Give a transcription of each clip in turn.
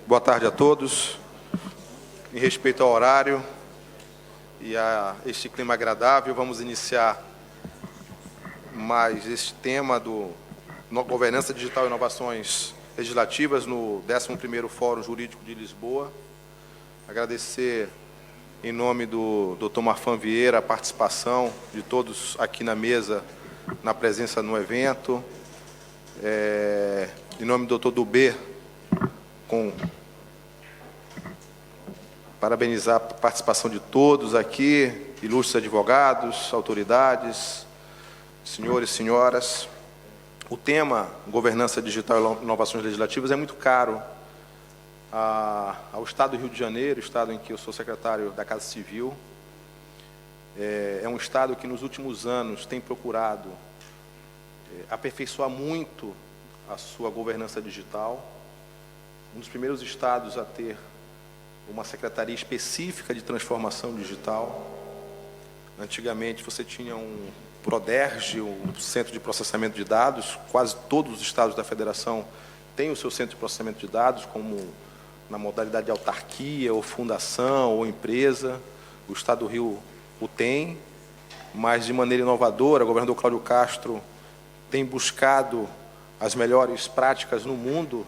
Boa tarde a todos. Em respeito ao horário e a este clima agradável, vamos iniciar mais este tema do Governança Digital e Inovações Legislativas no 11º Fórum Jurídico de Lisboa. Agradecer, em nome do Dr. Marfan Vieira, a participação de todos aqui na mesa, na presença no evento. Em nome do Dr. Dubê, parabenizar a participação de todos aqui, ilustres advogados, autoridades, senhores e senhoras. O tema Governança Digital e Inovações Legislativas é muito caro ao Estado do Rio de Janeiro, estado em que eu sou secretário da Casa Civil. É um estado que, nos últimos anos, tem procurado aperfeiçoar muito a sua governança digital. Um dos primeiros estados a ter uma secretaria específica de transformação digital. Antigamente, você tinha um Proderj, um centro de processamento de dados. Quase todos os estados da federação têm o seu centro de processamento de dados, como na modalidade de autarquia, ou fundação, ou empresa. O estado do Rio o tem, mas de maneira inovadora. O governador Cláudio Castro tem buscado as melhores práticas no mundo.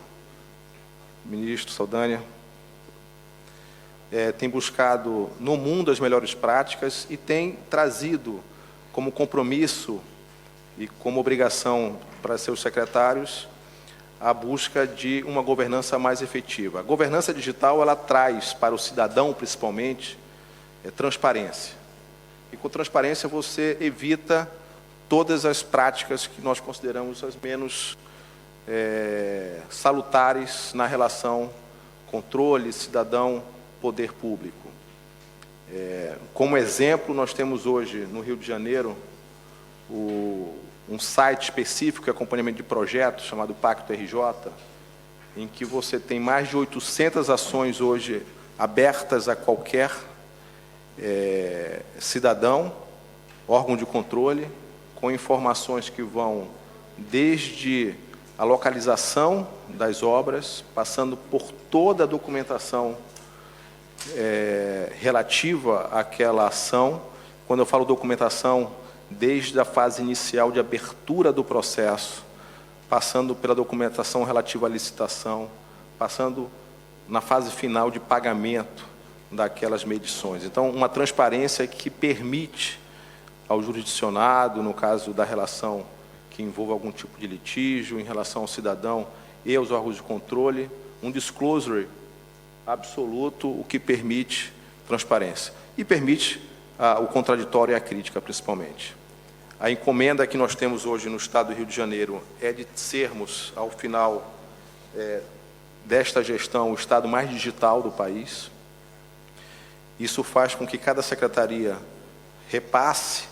Ministro Saldanha, tem buscado no mundo as melhores práticas e tem trazido como compromisso e como obrigação para seus secretários a busca de uma governança mais efetiva. A governança digital, ela traz para o cidadão, principalmente, transparência. E com transparência você evita todas as práticas que nós consideramos as menos salutares na relação controle, cidadão, poder público. Como exemplo, nós temos hoje, no Rio de Janeiro, um site específico de acompanhamento de projetos, chamado Pacto RJ, em que você tem mais de 800 ações hoje abertas a qualquer cidadão, órgão de controle, com informações que vão desde a localização das obras, passando por toda a documentação relativa àquela ação. Quando eu falo documentação, desde a fase inicial de abertura do processo, passando pela documentação relativa à licitação, passando na fase final de pagamento daquelas medições. Então, uma transparência que permite ao jurisdicionado, no caso da relação que envolva algum tipo de litígio, em relação ao cidadão e aos órgãos de controle, um disclosure absoluto, o que permite transparência. E permite o contraditório e a crítica, principalmente. A encomenda que nós temos hoje no Estado do Rio de Janeiro é de sermos, ao final desta gestão, o Estado mais digital do país. Isso faz com que cada secretaria repasse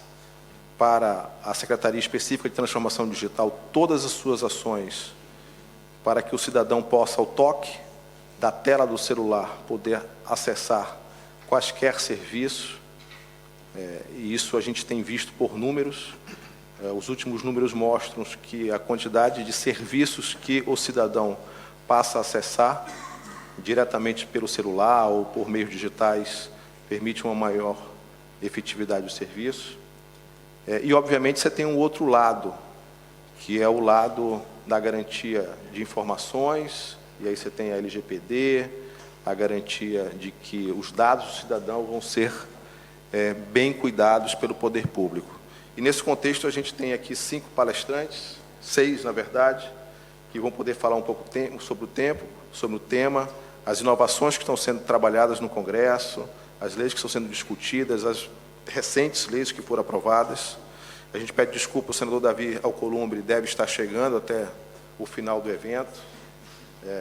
para a Secretaria Específica de Transformação Digital todas as suas ações, para que o cidadão possa, ao toque da tela do celular, poder acessar quaisquer serviços. E isso a gente tem visto por números. Os últimos números mostram que a quantidade de serviços que o cidadão passa a acessar diretamente pelo celular ou por meios digitais permite uma maior efetividade do serviço. E, obviamente, você tem um outro lado, que é o lado da garantia de informações, e aí você tem a LGPD, a garantia de que os dados do cidadão vão ser bem cuidados pelo poder público. E, nesse contexto, a gente tem aqui 5 palestrantes, 6, na verdade, que vão poder falar um pouco sobre o tema, as inovações que estão sendo trabalhadas no Congresso, as leis que estão sendo discutidas, as recentes leis que foram aprovadas. A gente pede desculpa, o senador Davi Alcolumbre deve estar chegando até o final do evento,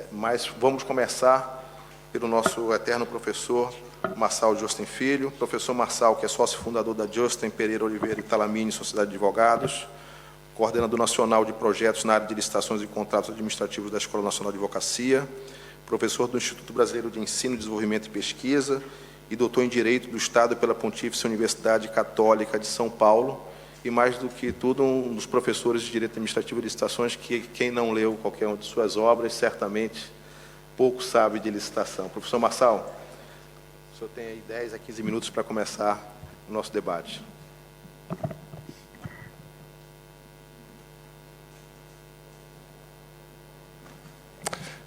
mas vamos começar pelo nosso eterno professor Marçal Justin Filho. Professor Marçal, que é sócio fundador da Justin Pereira Oliveira e Talamini Sociedade de Advogados, coordenador nacional de projetos na área de licitações e contratos administrativos da Escola Nacional de Advocacia, professor do Instituto Brasileiro de Ensino, Desenvolvimento e Pesquisa e doutor em Direito do Estado pela Pontífice Universidade Católica de São Paulo, e, mais do que tudo, um dos professores de Direito Administrativo e Licitações que, quem não leu qualquer uma de suas obras, certamente pouco sabe de licitação. Professor Marçal, o senhor tem aí 10 a 15 minutos para começar o nosso debate.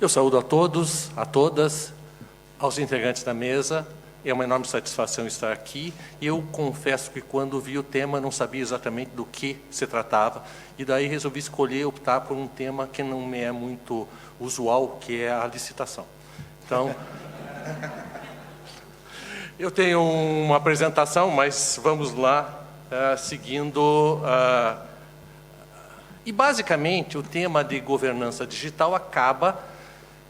Eu saúdo a todos, a todas, aos integrantes da mesa. É uma enorme satisfação estar aqui. Eu confesso que, quando vi o tema, não sabia exatamente do que se tratava, e daí resolvi optar por um tema que não me é muito usual, que é a licitação. Então, eu tenho uma apresentação, mas vamos lá, seguindo... E, basicamente, o tema de governança digital acaba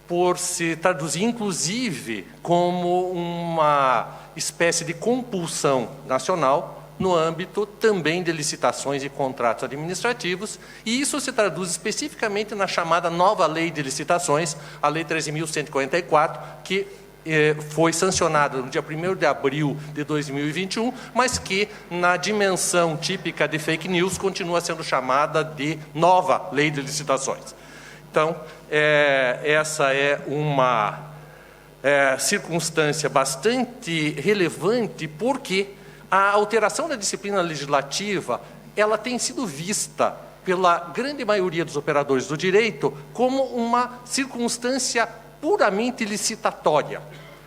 por se traduzir, inclusive, como uma espécie de compulsão nacional no âmbito também de licitações e contratos administrativos, e isso se traduz especificamente na chamada nova Lei de Licitações, a Lei 13.144, que foi sancionada no dia 1º de abril de 2021, mas que, na dimensão típica de fake news, continua sendo chamada de nova Lei de Licitações. Então, essa é uma circunstância bastante relevante, porque a alteração da disciplina legislativa, ela tem sido vista pela grande maioria dos operadores do direito como uma circunstância puramente licitatória.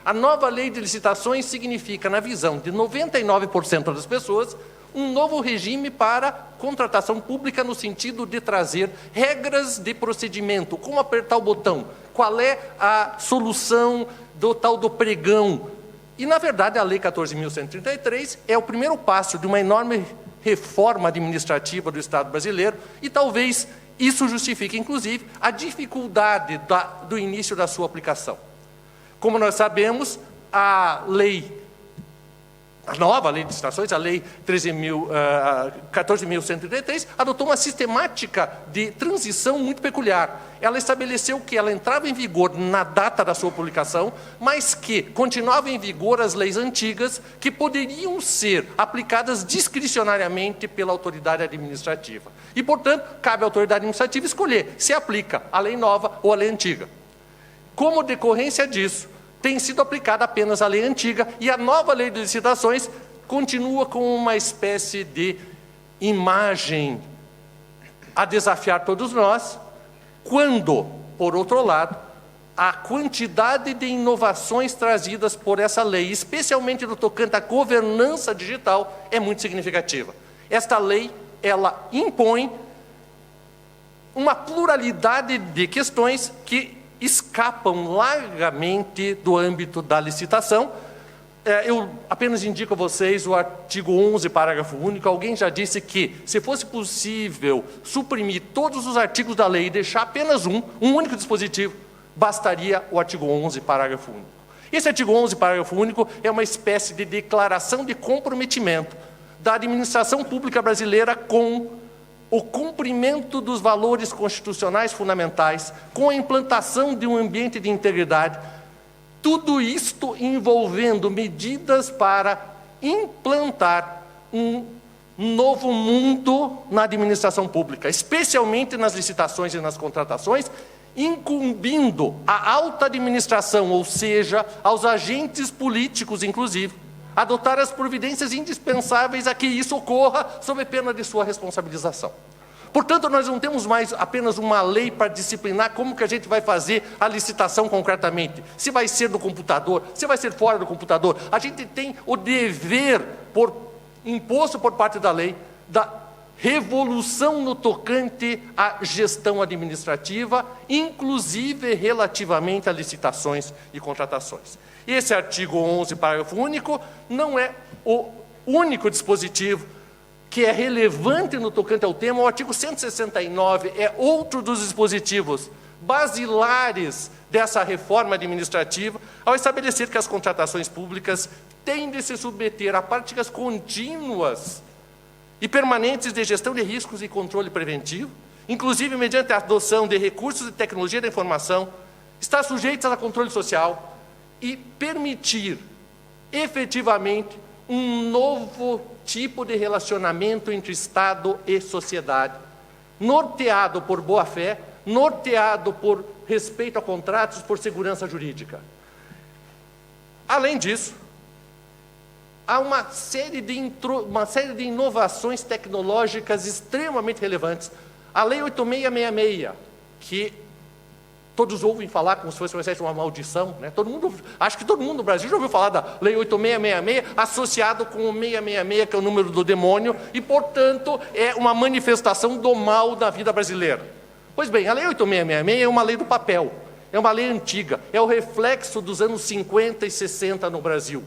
A nova Lei de Licitações significa, na visão de 99% das pessoas, um novo regime para contratação pública, no sentido de trazer regras de procedimento, como apertar o botão, qual é a solução do tal do pregão. E, na verdade, a Lei 14.133 é o primeiro passo de uma enorme reforma administrativa do Estado brasileiro, e talvez isso justifique, inclusive, a dificuldade do início da sua aplicação. Como nós sabemos, a nova Lei de Licitações, a Lei 14.133, adotou uma sistemática de transição muito peculiar. Ela estabeleceu que ela entrava em vigor na data da sua publicação, mas que continuavam em vigor as leis antigas, que poderiam ser aplicadas discricionariamente pela autoridade administrativa. E, portanto, cabe à autoridade administrativa escolher se aplica a lei nova ou a lei antiga. Como decorrência disso, tem sido aplicada apenas a lei antiga, e a nova Lei de Licitações continua com uma espécie de imagem a desafiar todos nós, quando, por outro lado, a quantidade de inovações trazidas por essa lei, especialmente no tocante à governança digital, é muito significativa. Esta lei, ela impõe uma pluralidade de questões que escapam largamente do âmbito da licitação. Eu apenas indico a vocês o artigo 11, parágrafo único. Alguém já disse que, se fosse possível suprimir todos os artigos da lei e deixar apenas um único dispositivo, bastaria o artigo 11, parágrafo único. Esse artigo 11, parágrafo único, é uma espécie de declaração de comprometimento da administração pública brasileira com o cumprimento dos valores constitucionais fundamentais, com a implantação de um ambiente de integridade, tudo isto envolvendo medidas para implantar um novo mundo na administração pública, especialmente nas licitações e nas contratações, incumbindo a alta administração, ou seja, aos agentes políticos, inclusive, adotar as providências indispensáveis a que isso ocorra, sob pena de sua responsabilização. Portanto, nós não temos mais apenas uma lei para disciplinar como que a gente vai fazer a licitação concretamente. Se vai ser no computador, se vai ser fora do computador. A gente tem o dever, imposto por parte da lei, da revolução no tocante à gestão administrativa, inclusive relativamente a licitações e contratações. Esse artigo 11, parágrafo único, não é o único dispositivo que é relevante no tocante ao tema. O artigo 169 é outro dos dispositivos basilares dessa reforma administrativa, ao estabelecer que as contratações públicas têm de se submeter a práticas contínuas e permanentes de gestão de riscos e controle preventivo, inclusive mediante a adoção de recursos de tecnologia da informação, estar sujeitas a controle social e permitir, efetivamente, um novo tipo de relacionamento entre Estado e sociedade, norteado por boa-fé, norteado por respeito a contratos, por segurança jurídica. Além disso, há uma série de inovações tecnológicas extremamente relevantes. A Lei 8666, que todos ouvem falar como se fosse uma maldição, né? Acho que todo mundo no Brasil já ouviu falar da Lei 8666, associado com o 666, que é o número do demônio, e, portanto, é uma manifestação do mal da vida brasileira. Pois bem, a Lei 8666 é uma lei do papel, é uma lei antiga, é o reflexo dos anos 50 e 60 no Brasil.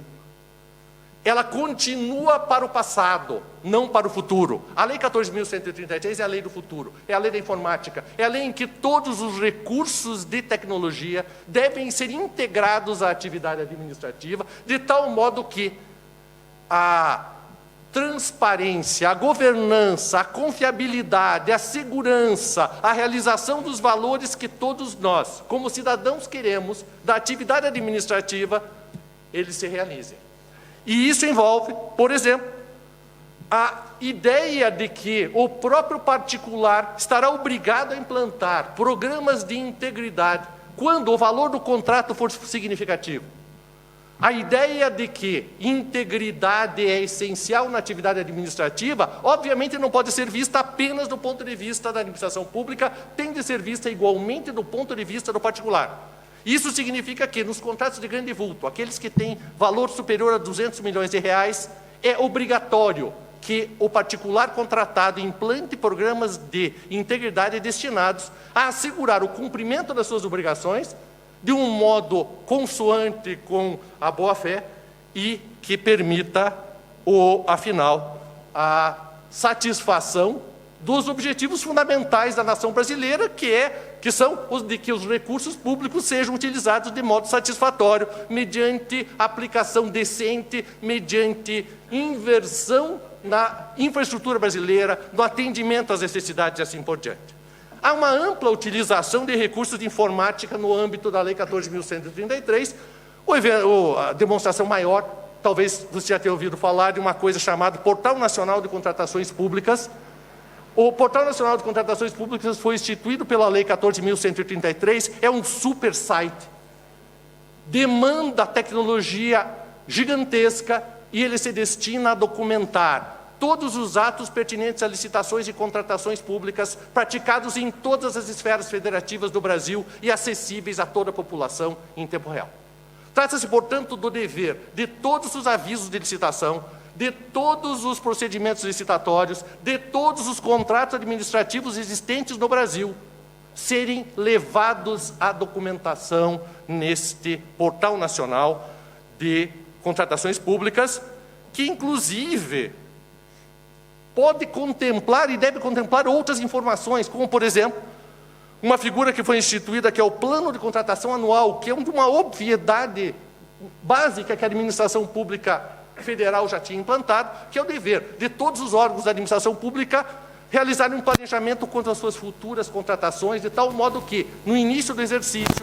Ela continua para o passado, não para o futuro. A Lei 14.133 é a lei do futuro, é a lei da informática, é a lei em que todos os recursos de tecnologia devem ser integrados à atividade administrativa, de tal modo que a transparência, a governança, a confiabilidade, a segurança, a realização dos valores que todos nós, como cidadãos, queremos da atividade administrativa, eles se realizem. E isso envolve, por exemplo, a ideia de que o próprio particular estará obrigado a implantar programas de integridade quando o valor do contrato for significativo. A ideia de que integridade é essencial na atividade administrativa, obviamente não pode ser vista apenas do ponto de vista da administração pública, tem de ser vista igualmente do ponto de vista do particular. Isso significa que, nos contratos de grande vulto, aqueles que têm valor superior a 200 milhões de reais, é obrigatório que o particular contratado implante programas de integridade destinados a assegurar o cumprimento das suas obrigações de um modo consoante com a boa-fé e que permita, afinal, a satisfação dos objetivos fundamentais da nação brasileira, que são os de que os recursos públicos sejam utilizados de modo satisfatório, mediante aplicação decente, mediante inversão na infraestrutura brasileira, no atendimento às necessidades e assim por diante. Há uma ampla utilização de recursos de informática no âmbito da Lei 14.133. A demonstração maior, talvez você já tenha ouvido falar de uma coisa chamada Portal Nacional de Contratações Públicas. O Portal Nacional de Contratações Públicas foi instituído pela Lei 14.133, é um super site, demanda tecnologia gigantesca e ele se destina a documentar todos os atos pertinentes a licitações e contratações públicas praticados em todas as esferas federativas do Brasil e acessíveis a toda a população em tempo real. Trata-se, portanto, do dever de todos os avisos de licitação, de todos os procedimentos licitatórios, de todos os contratos administrativos existentes no Brasil, serem levados à documentação neste Portal Nacional de Contratações Públicas, que, inclusive, pode contemplar e deve contemplar outras informações, como, por exemplo, uma figura que foi instituída, que é o Plano de Contratação Anual, que é uma obviedade básica que a administração pública federal já tinha implantado, que é o dever de todos os órgãos da administração pública realizarem um planejamento quanto às suas futuras contratações, de tal modo que, no início do exercício,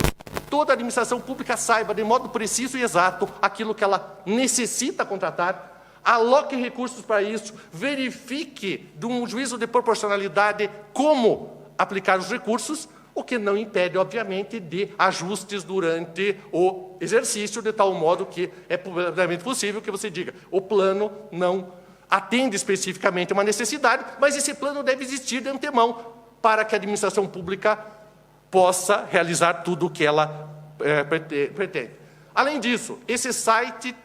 toda a administração pública saiba de modo preciso e exato aquilo que ela necessita contratar, aloque recursos para isso, verifique, de um juízo de proporcionalidade, como aplicar os recursos, o que não impede, obviamente, de ajustes durante o exercício, de tal modo que é plenamente possível que você diga, o plano não atende especificamente uma necessidade, mas esse plano deve existir de antemão para que a administração pública possa realizar tudo o que ela pretende. Além disso, esse site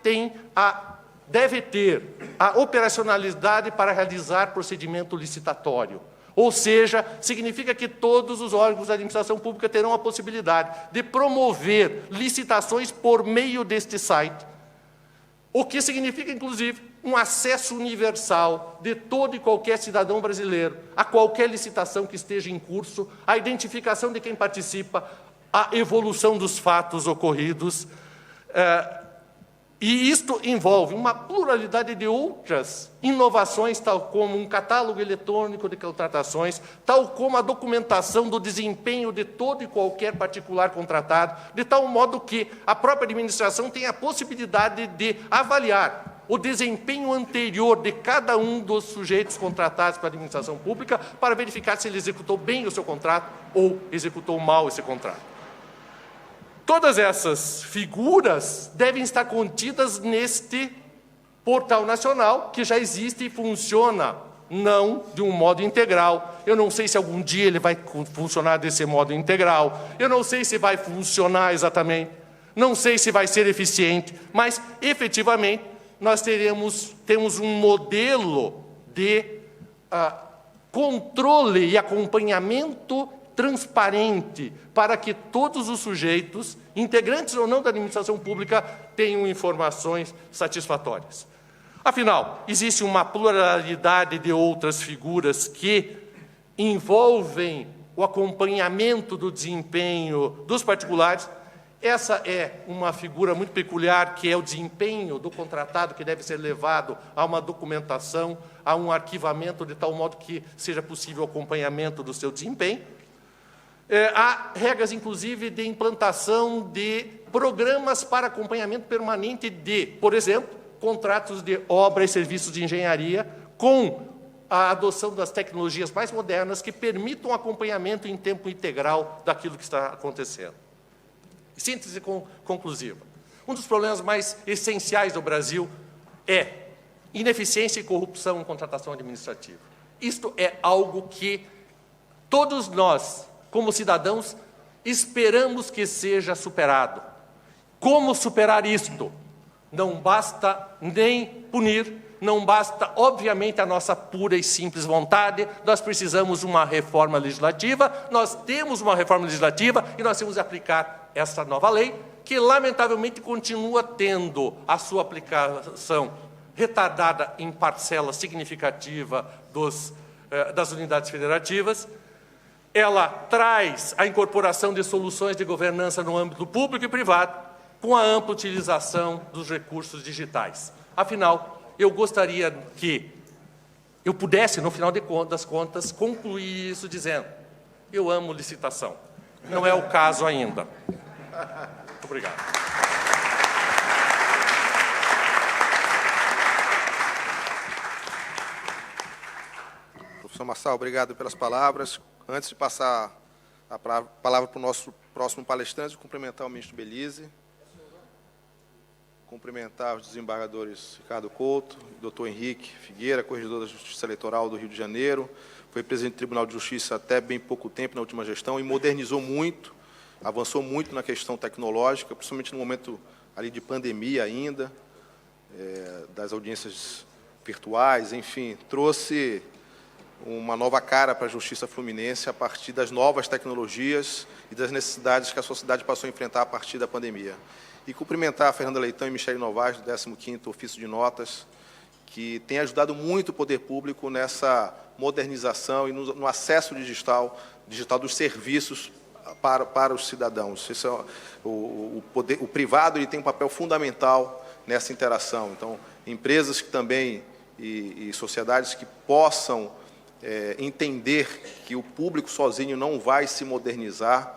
deve ter a operacionalidade para realizar procedimento licitatório. Ou seja, significa que todos os órgãos da administração pública terão a possibilidade de promover licitações por meio deste site, o que significa, inclusive, um acesso universal de todo e qualquer cidadão brasileiro a qualquer licitação que esteja em curso, a identificação de quem participa, a evolução dos fatos ocorridos. E isto envolve uma pluralidade de outras inovações, tal como um catálogo eletrônico de contratações, tal como a documentação do desempenho de todo e qualquer particular contratado, de tal modo que a própria administração tem a possibilidade de avaliar o desempenho anterior de cada um dos sujeitos contratados para a administração pública para verificar se ele executou bem o seu contrato ou executou mal esse contrato. Todas essas figuras devem estar contidas neste portal nacional, que já existe e funciona, não de um modo integral. Eu não sei se algum dia ele vai funcionar desse modo integral, eu não sei se vai funcionar exatamente, não sei se vai ser eficiente, mas, efetivamente, nós temos um modelo de controle e acompanhamento transparente para que todos os sujeitos, integrantes ou não da administração pública, tenham informações satisfatórias. Afinal, existe uma pluralidade de outras figuras que envolvem o acompanhamento do desempenho dos particulares. Essa é uma figura muito peculiar, que é o desempenho do contratado, que deve ser levado a uma documentação, a um arquivamento, de tal modo que seja possível o acompanhamento do seu desempenho. Há regras, inclusive, de implantação de programas para acompanhamento permanente de, por exemplo, contratos de obra e serviços de engenharia, com a adoção das tecnologias mais modernas que permitam acompanhamento em tempo integral daquilo que está acontecendo. Síntese conclusiva. Um dos problemas mais essenciais do Brasil é ineficiência e corrupção em contratação administrativa. Isto é algo que todos nós, como cidadãos, esperamos que seja superado. Como superar isto? Não basta nem punir, não basta, obviamente, a nossa pura e simples vontade, nós precisamos de uma reforma legislativa, nós temos uma reforma legislativa e nós temos que aplicar essa nova lei, que, lamentavelmente, continua tendo a sua aplicação retardada em parcela significativa das unidades federativas. Ela traz a incorporação de soluções de governança no âmbito público e privado, com a ampla utilização dos recursos digitais. Afinal, eu gostaria que eu pudesse, no final das contas, concluir isso dizendo: eu amo licitação. Não é o caso ainda. Muito obrigado. Professor Marçal, obrigado pelas palavras. Antes de passar a palavra para o nosso próximo palestrante, cumprimentar o ministro Belize, cumprimentar os desembargadores Ricardo Couto, doutor Henrique Figueira, corregedor da Justiça Eleitoral do Rio de Janeiro, foi presidente do Tribunal de Justiça até bem pouco tempo na última gestão e modernizou muito, avançou muito na questão tecnológica, principalmente no momento ali de pandemia ainda, das audiências virtuais, enfim, trouxe uma nova cara para a Justiça Fluminense a partir das novas tecnologias e das necessidades que a sociedade passou a enfrentar a partir da pandemia. E cumprimentar a Fernanda Leitão e Michele Novaes, do 15º Ofício de Notas, que tem ajudado muito o poder público nessa modernização e no acesso digital dos serviços para os cidadãos. Isso é, o privado ele tem um papel fundamental nessa interação. Então, empresas que também e sociedades que possam entender que o público sozinho não vai se modernizar,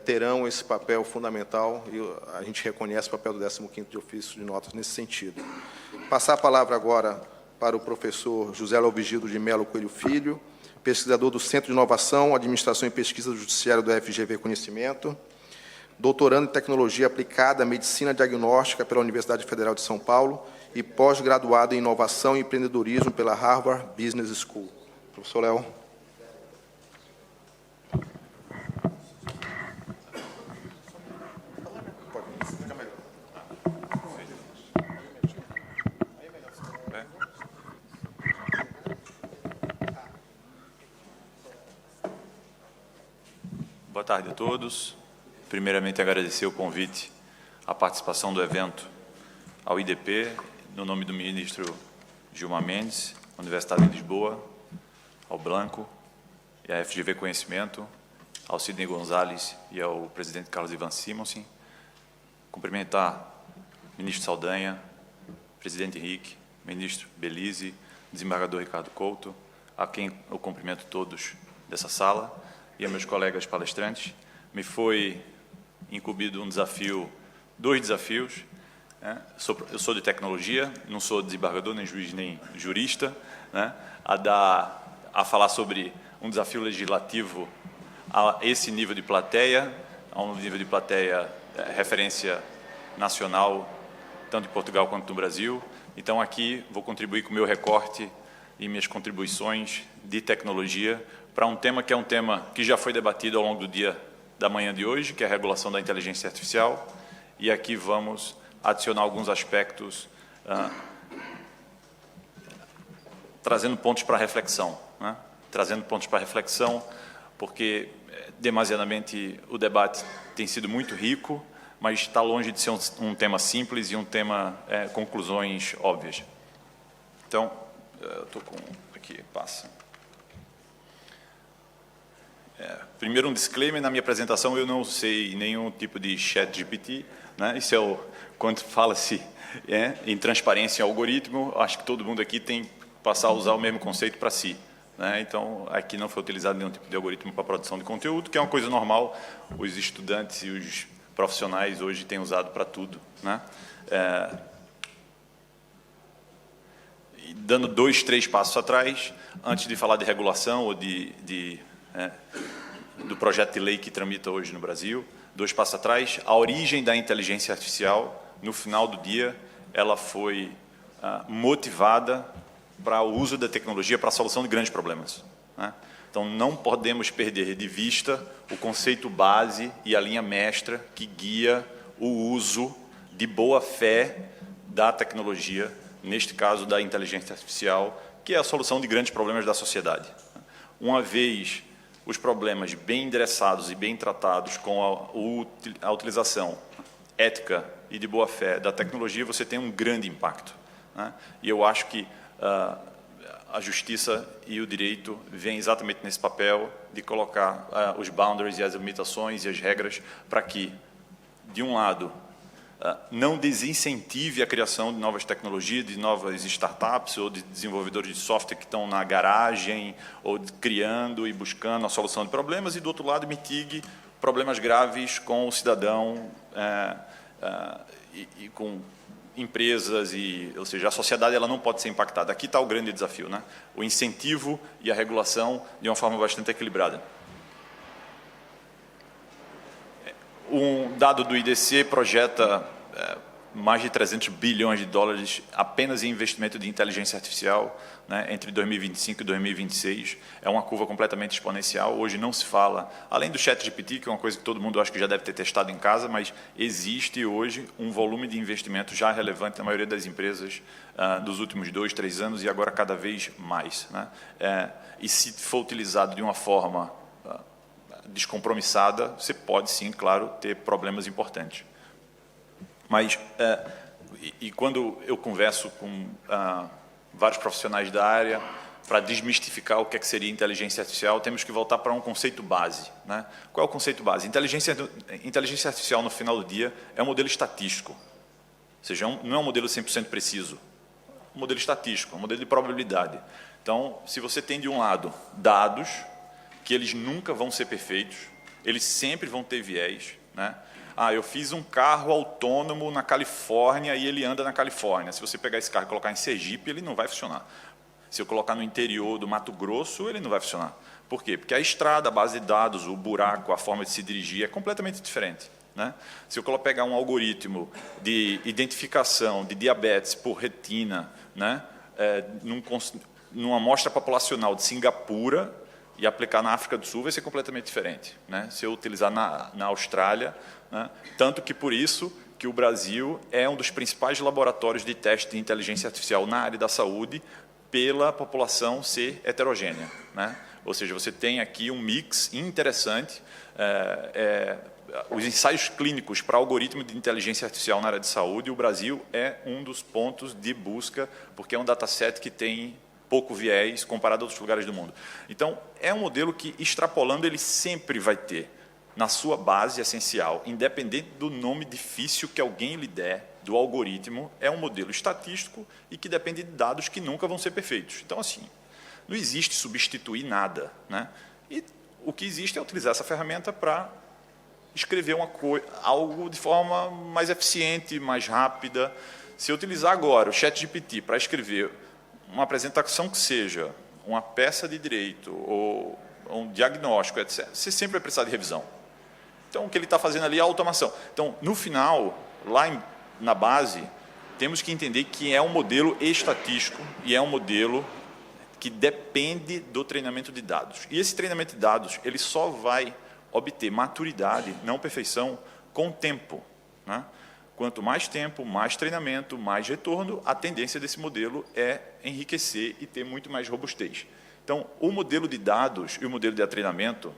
terão esse papel fundamental, e a gente reconhece o papel do 15º Ofício de Notas nesse sentido. Passar a palavra agora para o professor José Leovigildo de Melo Coelho Filho, pesquisador do Centro de Inovação, Administração e Pesquisa do Judiciário do FGV Conhecimento, doutorando em Tecnologia Aplicada à Medicina Diagnóstica pela Universidade Federal de São Paulo e pós-graduado em Inovação e Empreendedorismo pela Harvard Business School. Professor Léo. Boa tarde a todos. Primeiramente, agradecer o convite, a participação do evento ao IDP, no nome do ministro Gilmar Mendes, Universidade de Lisboa, ao Blanco e à FGV Conhecimento, ao Sidney Gonzalez e ao presidente Carlos Ivan Simonsen. Cumprimentar o ministro Saldanha, presidente Henrique, ministro Belize, desembargador Ricardo Couto, a quem eu cumprimento todos dessa sala, e a meus colegas palestrantes. Me foi incumbido dois desafios. né? Eu sou de tecnologia, não sou desembargador, nem juiz, nem jurista, né? A falar sobre um desafio legislativo a esse nível de plateia, a um nível de plateia referência nacional, tanto em Portugal quanto no Brasil. Então, aqui vou contribuir com o meu recorte e minhas contribuições de tecnologia para um tema que é um tema que já foi debatido ao longo do dia da manhã de hoje, que é a regulação da inteligência artificial, e aqui vamos adicionar alguns aspectos, trazendo pontos para reflexão, né? Trazendo pontos para reflexão, porque demasiadamente o debate tem sido muito rico, mas está longe de ser um tema simples e um tema conclusões óbvias. Então, eu estou com... aqui, passa. Primeiro um disclaimer, na minha apresentação eu não sei nenhum tipo de chat GPT, né? Isso é quando fala-se em transparência em algoritmo, acho que todo mundo aqui tem que passar a usar o mesmo conceito para si, né? Então, aqui não foi utilizado nenhum tipo de algoritmo para produção de conteúdo, que é uma coisa normal, os estudantes e os profissionais hoje têm usado para tudo, né? E dando 2, 3 passos atrás, antes de falar de regulação ou do projeto de lei que tramita hoje no Brasil, 2 passos atrás, a origem da inteligência artificial, no final do dia, ela foi motivada para o uso da tecnologia para a solução de grandes problemas, né? Então, não podemos perder de vista o conceito base e a linha mestra que guia o uso de boa fé da tecnologia, neste caso da inteligência artificial, que é a solução de grandes problemas da sociedade. Uma vez os problemas bem endereçados e bem tratados com a utilização ética e de boa fé da tecnologia, você tem um grande impacto, né? E eu acho que a justiça e o direito vêm exatamente nesse papel de colocar os boundaries e as limitações e as regras para que, de um lado, não desincentive a criação de novas tecnologias, de novas startups ou de desenvolvedores de software que estão na garagem ou criando e buscando a solução de problemas, e, do outro lado, mitigue problemas graves com o cidadão e com empresas, ou seja, a sociedade ela não pode ser impactada. Aqui está o grande desafio, né? O incentivo e a regulação de uma forma bastante equilibrada. Um dado do IDC projeta mais de 300 bilhões de dólares apenas em investimento de inteligência artificial, né, entre 2025 e 2026. É uma curva completamente exponencial. Hoje não se fala, além do ChatGPT, que é uma coisa que todo mundo acho que já deve ter testado em casa, mas existe hoje um volume de investimento já relevante na maioria das empresas dos últimos 2, 3 anos e agora cada vez mais, né? E se for utilizado de uma forma descompromissada, você pode sim, claro, ter problemas importantes. Mas, quando eu converso com vários profissionais da área para desmistificar o que seria inteligência artificial, temos que voltar para um conceito base, né? Qual é o conceito base? Inteligência artificial, no final do dia, é um modelo estatístico. Ou seja, não é um modelo 100% preciso. É um modelo estatístico, é um modelo de probabilidade. Então, se você tem, de um lado, dados, que eles nunca vão ser perfeitos, eles sempre vão ter viés, né? Eu fiz um carro autônomo na Califórnia e ele anda na Califórnia. Se você pegar esse carro e colocar em Sergipe, ele não vai funcionar. Se eu colocar no interior do Mato Grosso, ele não vai funcionar. Por quê? Porque a estrada, a base de dados, o buraco, a forma de se dirigir é completamente diferente, né? Se eu pegar um algoritmo de identificação de diabetes por retina, né, numa amostra populacional de Singapura, e aplicar na África do Sul vai ser completamente diferente, né? Se eu utilizar na Austrália, né? Tanto que, por isso, que o Brasil é um dos principais laboratórios de teste de inteligência artificial na área da saúde, pela população ser heterogênea, né? Ou seja, você tem aqui um mix interessante. Os ensaios clínicos para algoritmo de inteligência artificial na área de saúde, o Brasil é um dos pontos de busca, porque é um dataset que tem pouco viés comparado a outros lugares do mundo. Então, é um modelo que, extrapolando, ele sempre vai ter, na sua base essencial, independente do nome difícil que alguém lhe der, do algoritmo, é um modelo estatístico e que depende de dados que nunca vão ser perfeitos. Então, assim, não existe substituir nada, né? E o que existe é utilizar essa ferramenta para escrever algo de forma mais eficiente, mais rápida. Se eu utilizar agora o ChatGPT para escrever uma apresentação que seja uma peça de direito ou um diagnóstico, etc., você sempre vai precisar de revisão. Então, o que ele está fazendo ali é a automação. Então, no final, lá na base, temos que entender que é um modelo estatístico e é um modelo que depende do treinamento de dados. E esse treinamento de dados, ele só vai obter maturidade, não perfeição, com o tempo, né? Quanto mais tempo, mais treinamento, mais retorno, a tendência desse modelo é enriquecer e ter muito mais robustez. Então, o modelo de dados e o modelo de treinamento,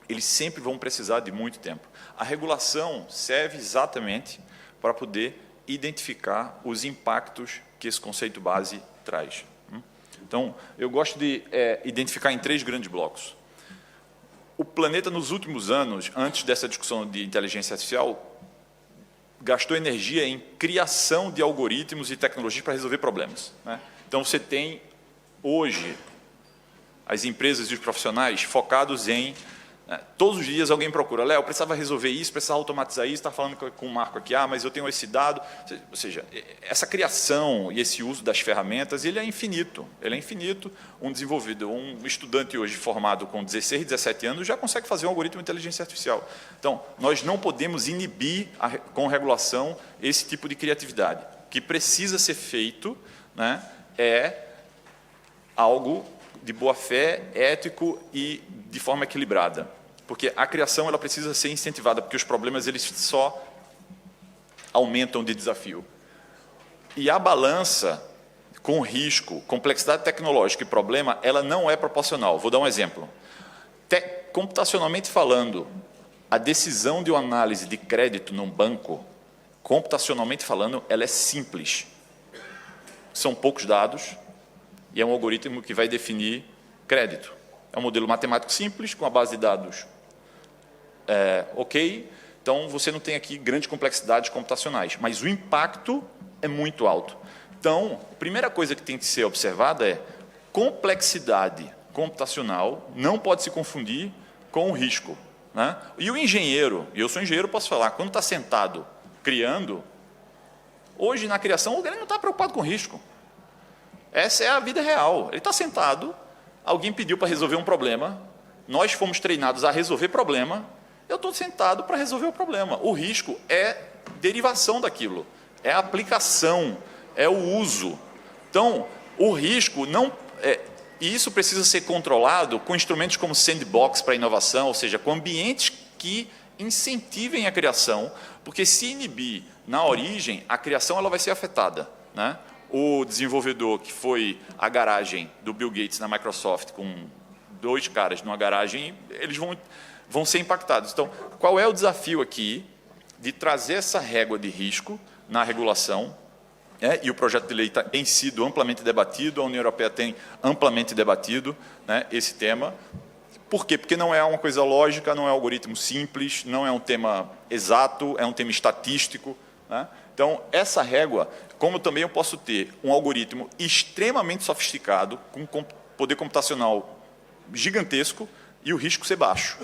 eles sempre vão precisar de muito tempo. A regulação serve exatamente para poder identificar os impactos que esse conceito base traz. Então, eu gosto de identificar em 3 grandes blocos. O planeta, nos últimos anos, antes dessa discussão de inteligência artificial, gastou energia em criação de algoritmos e tecnologias para resolver problemas, né? Então, você tem, hoje, as empresas e os profissionais focados em... todos os dias alguém procura, Léo, precisava resolver isso, precisava automatizar isso, está falando com o Marco aqui, mas eu tenho esse dado. Ou seja, essa criação e esse uso das ferramentas, ele é infinito. Ele é infinito. Um estudante hoje formado com 16, 17 anos já consegue fazer um algoritmo de inteligência artificial. Então, nós não podemos inibir com regulação esse tipo de criatividade. O que precisa ser feito, né, é algo de boa-fé, ético e de forma equilibrada. Porque a criação ela precisa ser incentivada, porque os problemas eles só aumentam de desafio. E a balança com risco, complexidade tecnológica e problema, ela não é proporcional. Vou dar um exemplo. Computacionalmente falando, a decisão de uma análise de crédito num banco, computacionalmente falando, ela é simples. São poucos dados e é um algoritmo que vai definir crédito. É um modelo matemático simples, com a base de dados ok. Então, você não tem aqui grandes complexidades computacionais, mas o impacto é muito alto. Então, a primeira coisa que tem que ser observada é complexidade computacional não pode se confundir com o risco, né? E o engenheiro, e eu sou engenheiro, posso falar, quando está sentado criando, hoje na criação ele não está preocupado com risco. Essa é a vida real. Ele está sentado, alguém pediu para resolver um problema, nós fomos treinados a resolver problema, eu estou sentado para resolver o problema. O risco é derivação daquilo, é a aplicação, é o uso. Então, o risco não... E isso precisa ser controlado com instrumentos como sandbox para inovação, ou seja, com ambientes que incentivem a criação, porque se inibir na origem, a criação ela vai ser afetada, né? O desenvolvedor que foi à garagem do Bill Gates na Microsoft com 2 caras numa garagem, eles vão ser impactados. Então, qual é o desafio aqui de trazer essa régua de risco na regulação? E o projeto de lei tem sido amplamente debatido, a União Europeia tem amplamente debatido, né, esse tema. Por quê? Porque não é uma coisa lógica, não é um algoritmo simples, não é um tema exato, é um tema estatístico, né? Então, essa régua, como também eu posso ter um algoritmo extremamente sofisticado, com poder computacional gigantesco e o risco ser baixo,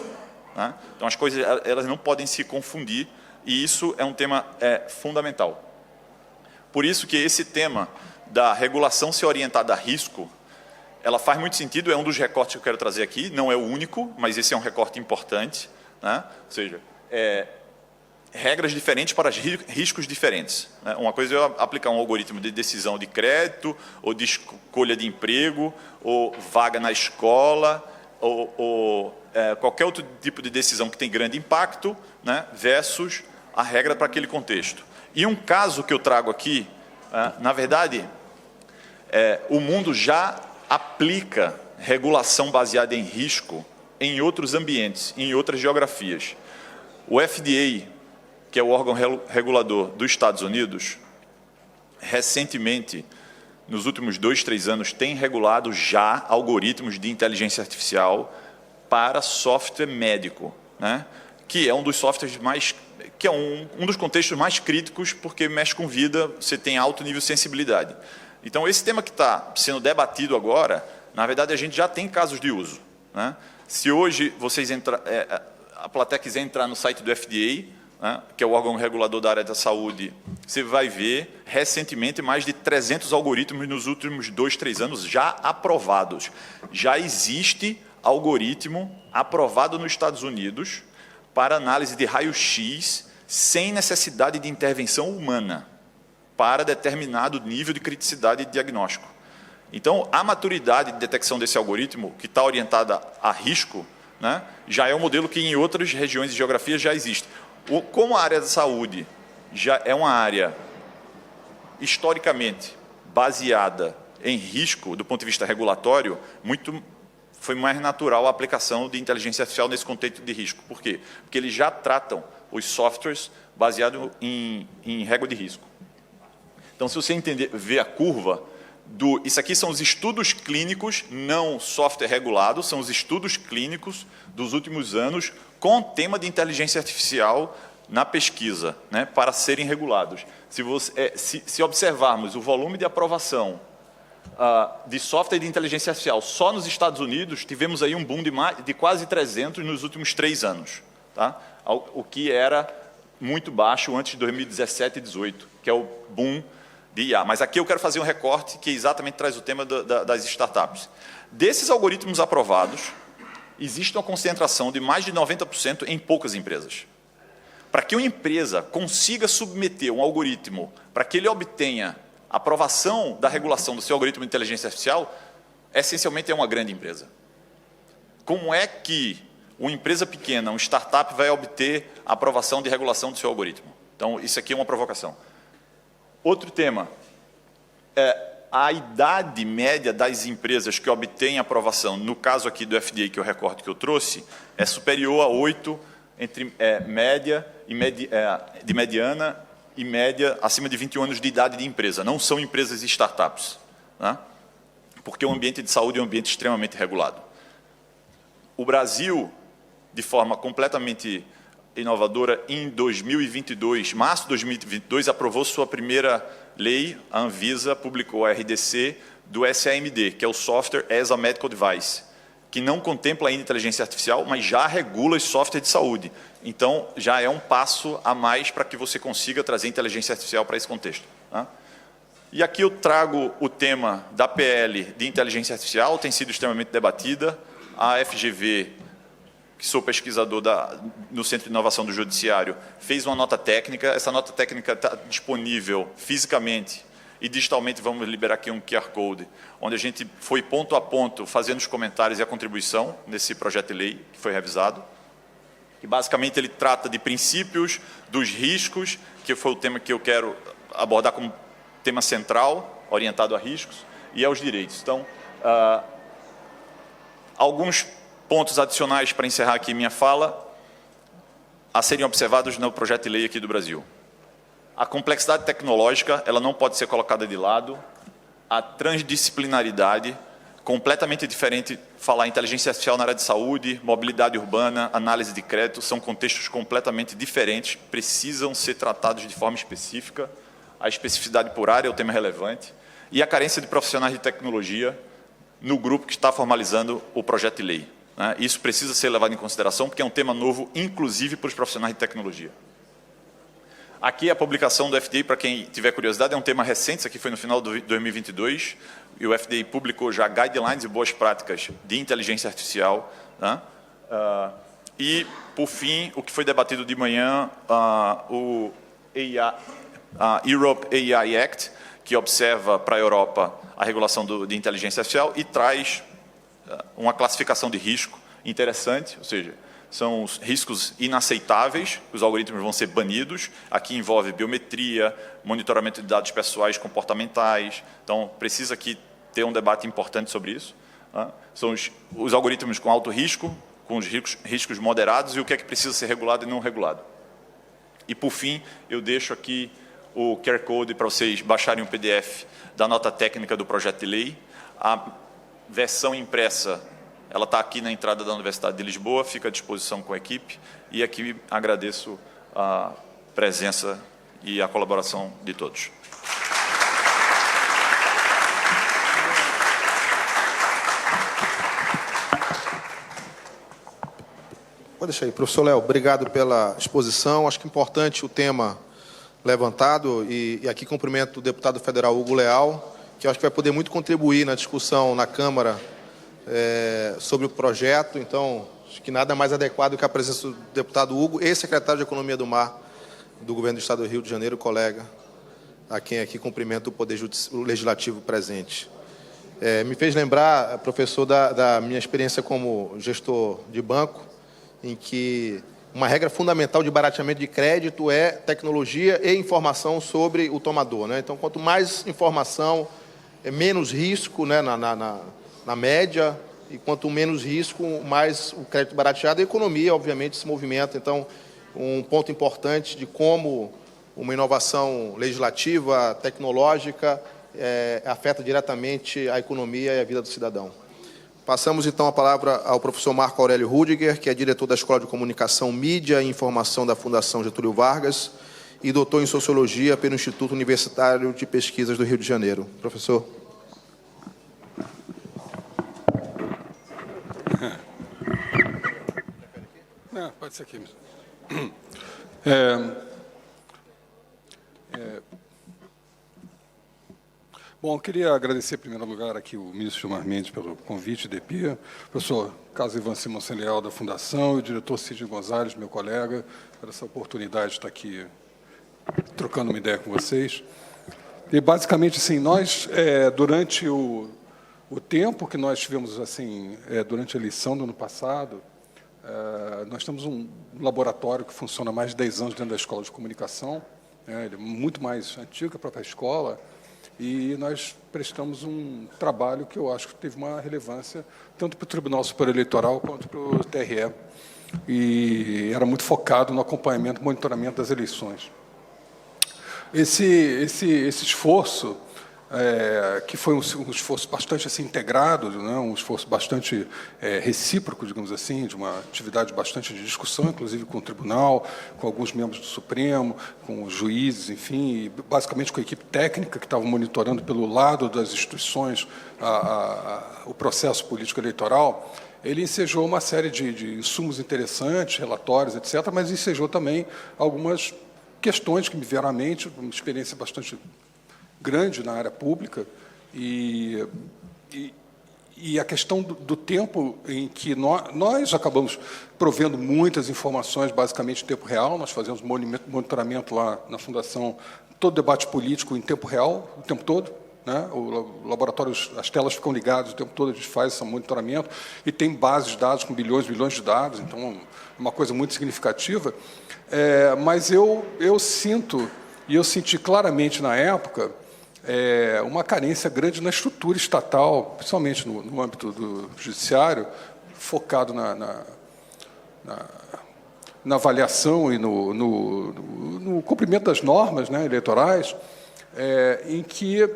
né? Então, as coisas elas não podem se confundir e isso é um tema fundamental. Por isso que esse tema da regulação ser orientada a risco, ela faz muito sentido, é um dos recortes que eu quero trazer aqui, não é o único, mas esse é um recorte importante, né? Ou seja, regras diferentes para riscos diferentes, né? Uma coisa é eu aplicar um algoritmo de decisão de crédito, ou de escolha de emprego, ou vaga na escola, ou qualquer outro tipo de decisão que tem grande impacto, né? Versus a regra para aquele contexto. E um caso que eu trago aqui, na verdade, o mundo já aplica regulação baseada em risco em outros ambientes, em outras geografias. O FDA, que é o órgão regulador dos Estados Unidos, recentemente, nos últimos 2, 3 anos, tem regulado já algoritmos de inteligência artificial para software médico, né? Que é um dos softwares que é um dos contextos mais críticos, porque mexe com vida, você tem alto nível de sensibilidade. Então, esse tema que está sendo debatido agora, na verdade, a gente já tem casos de uso, né? Se hoje vocês a plateia quiser entrar no site do FDA, né, que é o órgão regulador da área da saúde, você vai ver, recentemente, mais de 300 algoritmos nos últimos 2, 3 anos já aprovados. Já existe algoritmo aprovado nos Estados Unidos para análise de raio-x sem necessidade de intervenção humana para determinado nível de criticidade e diagnóstico. Então, a maturidade de detecção desse algoritmo, que está orientada a risco, né, já é um modelo que em outras regiões e geografias já existe. Como a área da saúde já é uma área historicamente baseada em risco do ponto de vista regulatório, foi mais natural a aplicação de inteligência artificial nesse contexto de risco. Por quê? Porque eles já tratam os softwares baseados em régua de risco. Então, se você ver a curva, isso aqui são os estudos clínicos, não software regulado, são os estudos clínicos dos últimos anos com tema de inteligência artificial na pesquisa, né, para serem regulados. Se observarmos o volume de aprovação de software de inteligência artificial só nos Estados Unidos, tivemos aí um boom de quase 300 nos últimos 3 anos. Tá? O que era muito baixo antes de 2017 e 2018, que é o boom de IA. Mas aqui eu quero fazer um recorte que exatamente traz o tema das startups. Desses algoritmos aprovados, existe uma concentração de mais de 90% em poucas empresas. Para que uma empresa consiga submeter um algoritmo para que ele obtenha aprovação da regulação do seu algoritmo de inteligência artificial, essencialmente é uma grande empresa. Como é que uma empresa pequena, uma startup, vai obter a aprovação de regulação do seu algoritmo? Então, isso aqui é uma provocação. Outro tema, a idade média das empresas que obtêm aprovação, no caso aqui do FDA, que é o recorte que eu trouxe, é superior a 8, entre média de mediana e média acima de 21 anos de idade de empresa. Não são empresas e startups, né? Porque o ambiente de saúde é um ambiente extremamente regulado. O Brasil, de forma completamente inovadora, em 2022, março de 2022, aprovou sua primeira lei, a Anvisa publicou a RDC do SAMD, que é o Software as a Medical Device, que não contempla ainda inteligência artificial, mas já regula os software de saúde. Então, já é um passo a mais para que você consiga trazer inteligência artificial para esse contexto. Tá? E aqui eu trago o tema da PL de inteligência artificial, tem sido extremamente debatida. A FGV, que sou pesquisador no Centro de Inovação do Judiciário, fez uma nota técnica. Essa nota técnica está disponível fisicamente e digitalmente. Vamos liberar aqui um QR Code, onde a gente foi ponto a ponto fazendo os comentários e a contribuição nesse projeto de lei que foi revisado. Que basicamente ele trata de princípios, dos riscos, que foi o tema que eu quero abordar como tema central, orientado a riscos, e aos direitos. Então, alguns pontos adicionais para encerrar aqui minha fala, a serem observados no projeto de lei aqui do Brasil. A complexidade tecnológica, ela não pode ser colocada de lado. A transdisciplinaridade, completamente diferente, falar inteligência artificial na área de saúde, mobilidade urbana, análise de crédito, são contextos completamente diferentes, precisam ser tratados de forma específica. A especificidade por área é o tema relevante. E a carência de profissionais de tecnologia no grupo que está formalizando o projeto de lei. Né? Isso precisa ser levado em consideração, porque é um tema novo, inclusive para os profissionais de tecnologia. Aqui a publicação do FDA, para quem tiver curiosidade, é um tema recente, isso aqui foi no final de 2022, e o FDA publicou já guidelines e boas práticas de inteligência artificial. Né? E, por fim, o que foi debatido de manhã, o Europe AI Act, que observa para a Europa a regulação de inteligência artificial e traz uma classificação de risco interessante, ou seja, são os riscos inaceitáveis, os algoritmos vão ser banidos. Aqui envolve biometria, monitoramento de dados pessoais comportamentais. Então, precisa aqui ter um debate importante sobre isso. Tá? São os algoritmos com alto risco, com os riscos moderados, e o que é que precisa ser regulado e não regulado. E, por fim, eu deixo aqui o QR Code para vocês baixarem o PDF da nota técnica do projeto de lei. A versão impressa, ela está aqui na entrada da Universidade de Lisboa, fica à disposição com a equipe, e aqui agradeço a presença e a colaboração de todos. Pode deixar aí. Professor Léo, obrigado pela exposição. Acho que é importante o tema levantado, e aqui cumprimento o deputado federal Hugo Leal, que eu acho que vai poder muito contribuir na discussão na Câmara sobre o projeto. Então, acho que nada mais adequado que a presença do deputado Hugo, ex-secretário de Economia do Mar do Governo do Estado do Rio de Janeiro, colega, a quem aqui cumprimento o Poder Legislativo presente. Me fez lembrar, professor, da minha experiência como gestor de banco, em que uma regra fundamental de barateamento de crédito é tecnologia e informação sobre o tomador, né? Então, quanto mais informação, menos risco, né, na média, e quanto menos risco, mais o crédito barateado, a economia, obviamente, se movimenta. Então, um ponto importante de como uma inovação legislativa, tecnológica, afeta diretamente a economia e a vida do cidadão. Passamos, então, a palavra ao professor Marco Aurélio Rudiger, que é diretor da Escola de Comunicação, Mídia e Informação da Fundação Getúlio Vargas e doutor em Sociologia pelo Instituto Universitário de Pesquisas do Rio de Janeiro. Professor. Não, pode ser aqui mesmo. Bom, eu queria agradecer, em primeiro lugar, aqui o ministro Gilmar Mendes pelo convite, DEPIA, professor Carlos Ivan Simões Leal, da Fundação, e o diretor Sidney Gonzalez, meu colega, por essa oportunidade de estar aqui trocando uma ideia com vocês. E, basicamente, assim, nós, durante o tempo que nós tivemos, assim, durante a eleição do ano passado, nós temos um laboratório que funciona há mais de 10 anos dentro da Escola de Comunicação, ele é muito mais antigo que a própria escola, e nós prestamos um trabalho que eu acho que teve uma relevância tanto para o Tribunal Superior Eleitoral quanto para o TRE, e era muito focado no acompanhamento e monitoramento das eleições. Esse esforço, que foi um esforço bastante assim, integrado, né, um esforço bastante recíproco, digamos assim, de uma atividade bastante de discussão, inclusive com o Tribunal, com alguns membros do Supremo, com os juízes, enfim, e basicamente com a equipe técnica que estava monitorando pelo lado das instituições o processo político eleitoral. Ele ensejou uma série de insumos interessantes, relatórios, etc., mas ensejou também algumas questões que me vieram à mente, uma experiência bastante grande na área pública, e a questão do tempo em que nós acabamos provendo muitas informações, basicamente em tempo real. Nós fazemos monitoramento lá na Fundação, todo debate político em tempo real, o tempo todo, né? O laboratório, as telas ficam ligadas o tempo todo, a gente faz esse monitoramento, e tem bases de dados com bilhões de dados, então é uma coisa muito significativa. Mas eu sinto, e eu senti claramente na época, uma carência grande na estrutura estatal, principalmente no âmbito do judiciário, focado na avaliação e no cumprimento das normas, né, eleitorais, em que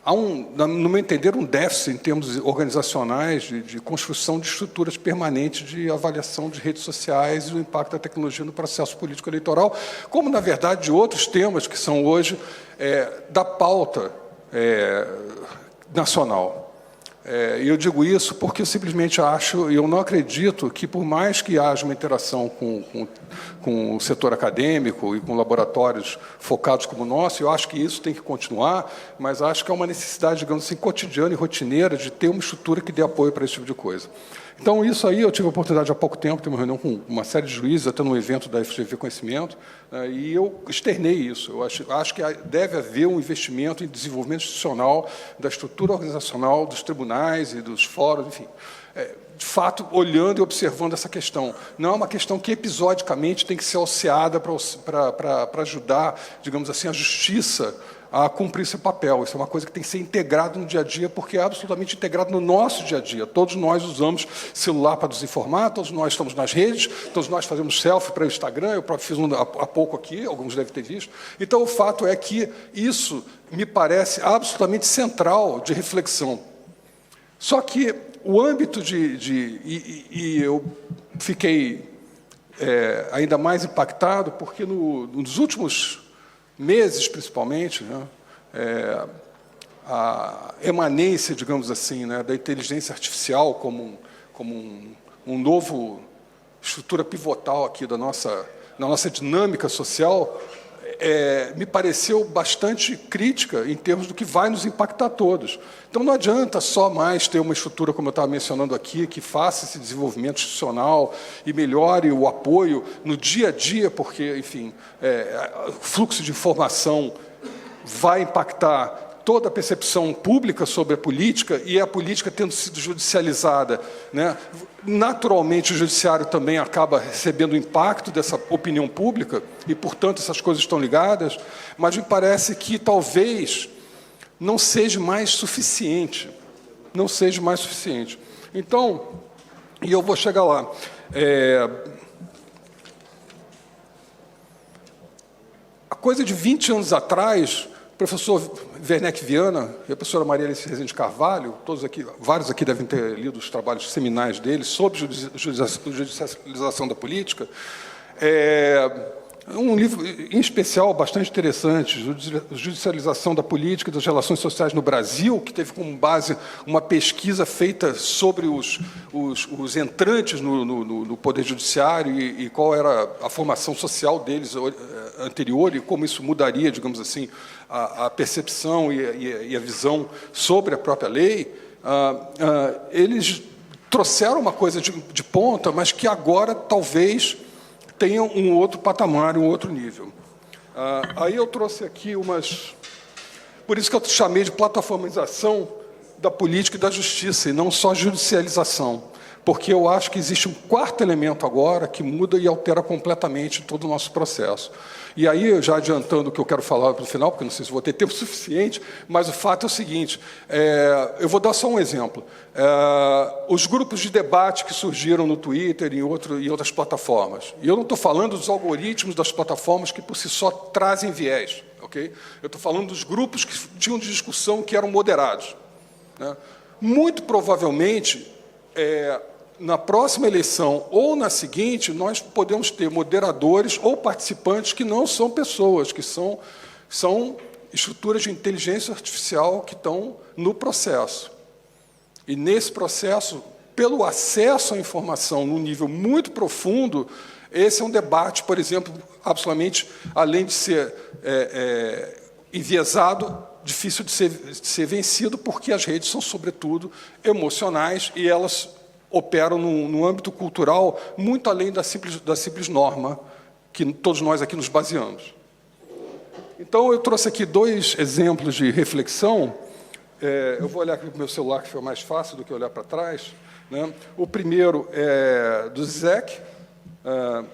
há, no meu entender, um déficit em termos organizacionais de construção de estruturas permanentes de avaliação de redes sociais e o impacto da tecnologia no processo político eleitoral, como, na verdade, de outros temas que são hoje da pauta nacional. E eu digo isso porque eu simplesmente acho, e eu não acredito que, por mais que haja uma interação com o setor acadêmico e com laboratórios focados como o nosso, eu acho que isso tem que continuar, mas acho que é uma necessidade, digamos assim, cotidiana e rotineira de ter uma estrutura que dê apoio para esse tipo de coisa. Então, isso aí, eu tive a oportunidade há pouco tempo, ter uma reunião com uma série de juízes, até no evento da FGV Conhecimento, e eu externei isso. Eu acho que deve haver um investimento em desenvolvimento institucional da estrutura organizacional dos tribunais e dos fóruns, enfim. De fato, olhando e observando essa questão. Não é uma questão que, episodicamente, tem que ser alceada para ajudar, digamos assim, a justiça a cumprir esse papel. Isso é uma coisa que tem que ser integrado no dia a dia, porque é absolutamente integrado no nosso dia a dia. Todos nós usamos celular para nos informar, todos nós estamos nas redes, todos nós fazemos selfie para o Instagram, eu próprio fiz um há pouco aqui, alguns devem ter visto. Então, o fato é que isso me parece absolutamente central de reflexão. Só que o âmbito e eu fiquei ainda mais impactado, porque nos últimos meses, principalmente, né, a emanência, digamos assim, né, da inteligência artificial como um novo estrutura pivotal aqui da nossa dinâmica social, me pareceu bastante crítica em termos do que vai nos impactar todos. Então, não adianta só mais ter uma estrutura, como eu estava mencionando aqui, que faça esse desenvolvimento institucional e melhore o apoio no dia a dia, porque, enfim, o fluxo de informação vai impactar toda a percepção pública sobre a política, e a política tendo sido judicializada, né? Naturalmente o judiciário também acaba recebendo o impacto dessa opinião pública, e, portanto, essas coisas estão ligadas, mas me parece que talvez não seja mais suficiente. Não seja mais suficiente. Então, e eu vou chegar lá. A coisa de 20 anos atrás, o professor Werneck Viana e a professora Maria Alice Rezende Carvalho, todos aqui, vários aqui devem ter lido os trabalhos seminais deles sobre judicialização da política. Um livro, em especial, bastante interessante, Judicialização da Política e das Relações Sociais no Brasil, que teve como base uma pesquisa feita sobre os entrantes no Poder Judiciário e qual era a formação social deles anterior e como isso mudaria, digamos assim, a percepção e a visão sobre a própria lei. Eles trouxeram uma coisa de ponta, mas que agora talvez tenham um outro patamar, um outro nível. Aí eu trouxe aqui umas... Por isso que eu chamei de plataformização da política e da justiça, e não só judicialização, porque eu acho que existe um quarto elemento agora que muda e altera completamente todo o nosso processo. E aí, já adiantando o que eu quero falar para o final, porque não sei se vou ter tempo suficiente, mas o fato é o seguinte, eu vou dar só um exemplo. Os grupos de debate que surgiram no Twitter e em outras plataformas. E eu não estou falando dos algoritmos das plataformas que, por si só, trazem viés. Okay? Eu estou falando dos grupos que tinham de discussão que eram moderados. Né? Muito provavelmente, na próxima eleição ou na seguinte, nós podemos ter moderadores ou participantes que não são pessoas, que são estruturas de inteligência artificial que estão no processo. E, nesse processo, pelo acesso à informação num nível muito profundo, esse é um debate, por exemplo, absolutamente, além de ser enviesado, difícil de ser vencido, porque as redes são, sobretudo, emocionais e elas operam no âmbito cultural muito além da simples norma que todos nós aqui nos baseamos. Então, eu trouxe aqui 2 exemplos de reflexão. Eu vou olhar aqui para o meu celular, que foi mais fácil do que olhar para trás. Né? O primeiro é do Zizek. Eu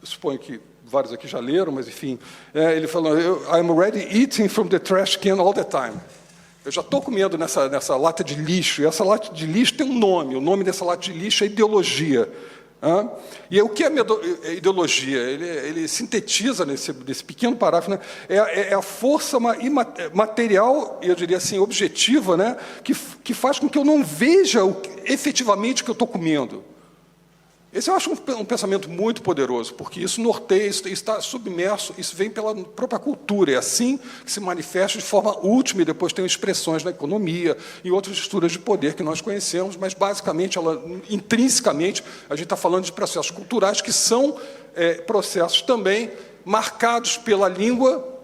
suponho que vários aqui já leram, mas, enfim. Ele falou, I'm already eating from the trash can all the time. Eu já estou comendo nessa lata de lixo, e essa lata de lixo tem um nome. O nome dessa lata de lixo é ideologia. E o que é ideologia? Ele sintetiza nesse pequeno parágrafo, né? É a força material, eu diria assim, objetiva, né? que faz com que eu não veja efetivamente o que eu estou comendo. Esse eu acho um pensamento muito poderoso, porque isso norteia, isso está submerso, isso vem pela própria cultura, é assim que se manifesta de forma última e depois tem expressões na economia e outras estruturas de poder que nós conhecemos, mas basicamente, intrinsecamente, a gente está falando de processos culturais que são processos também marcados pela língua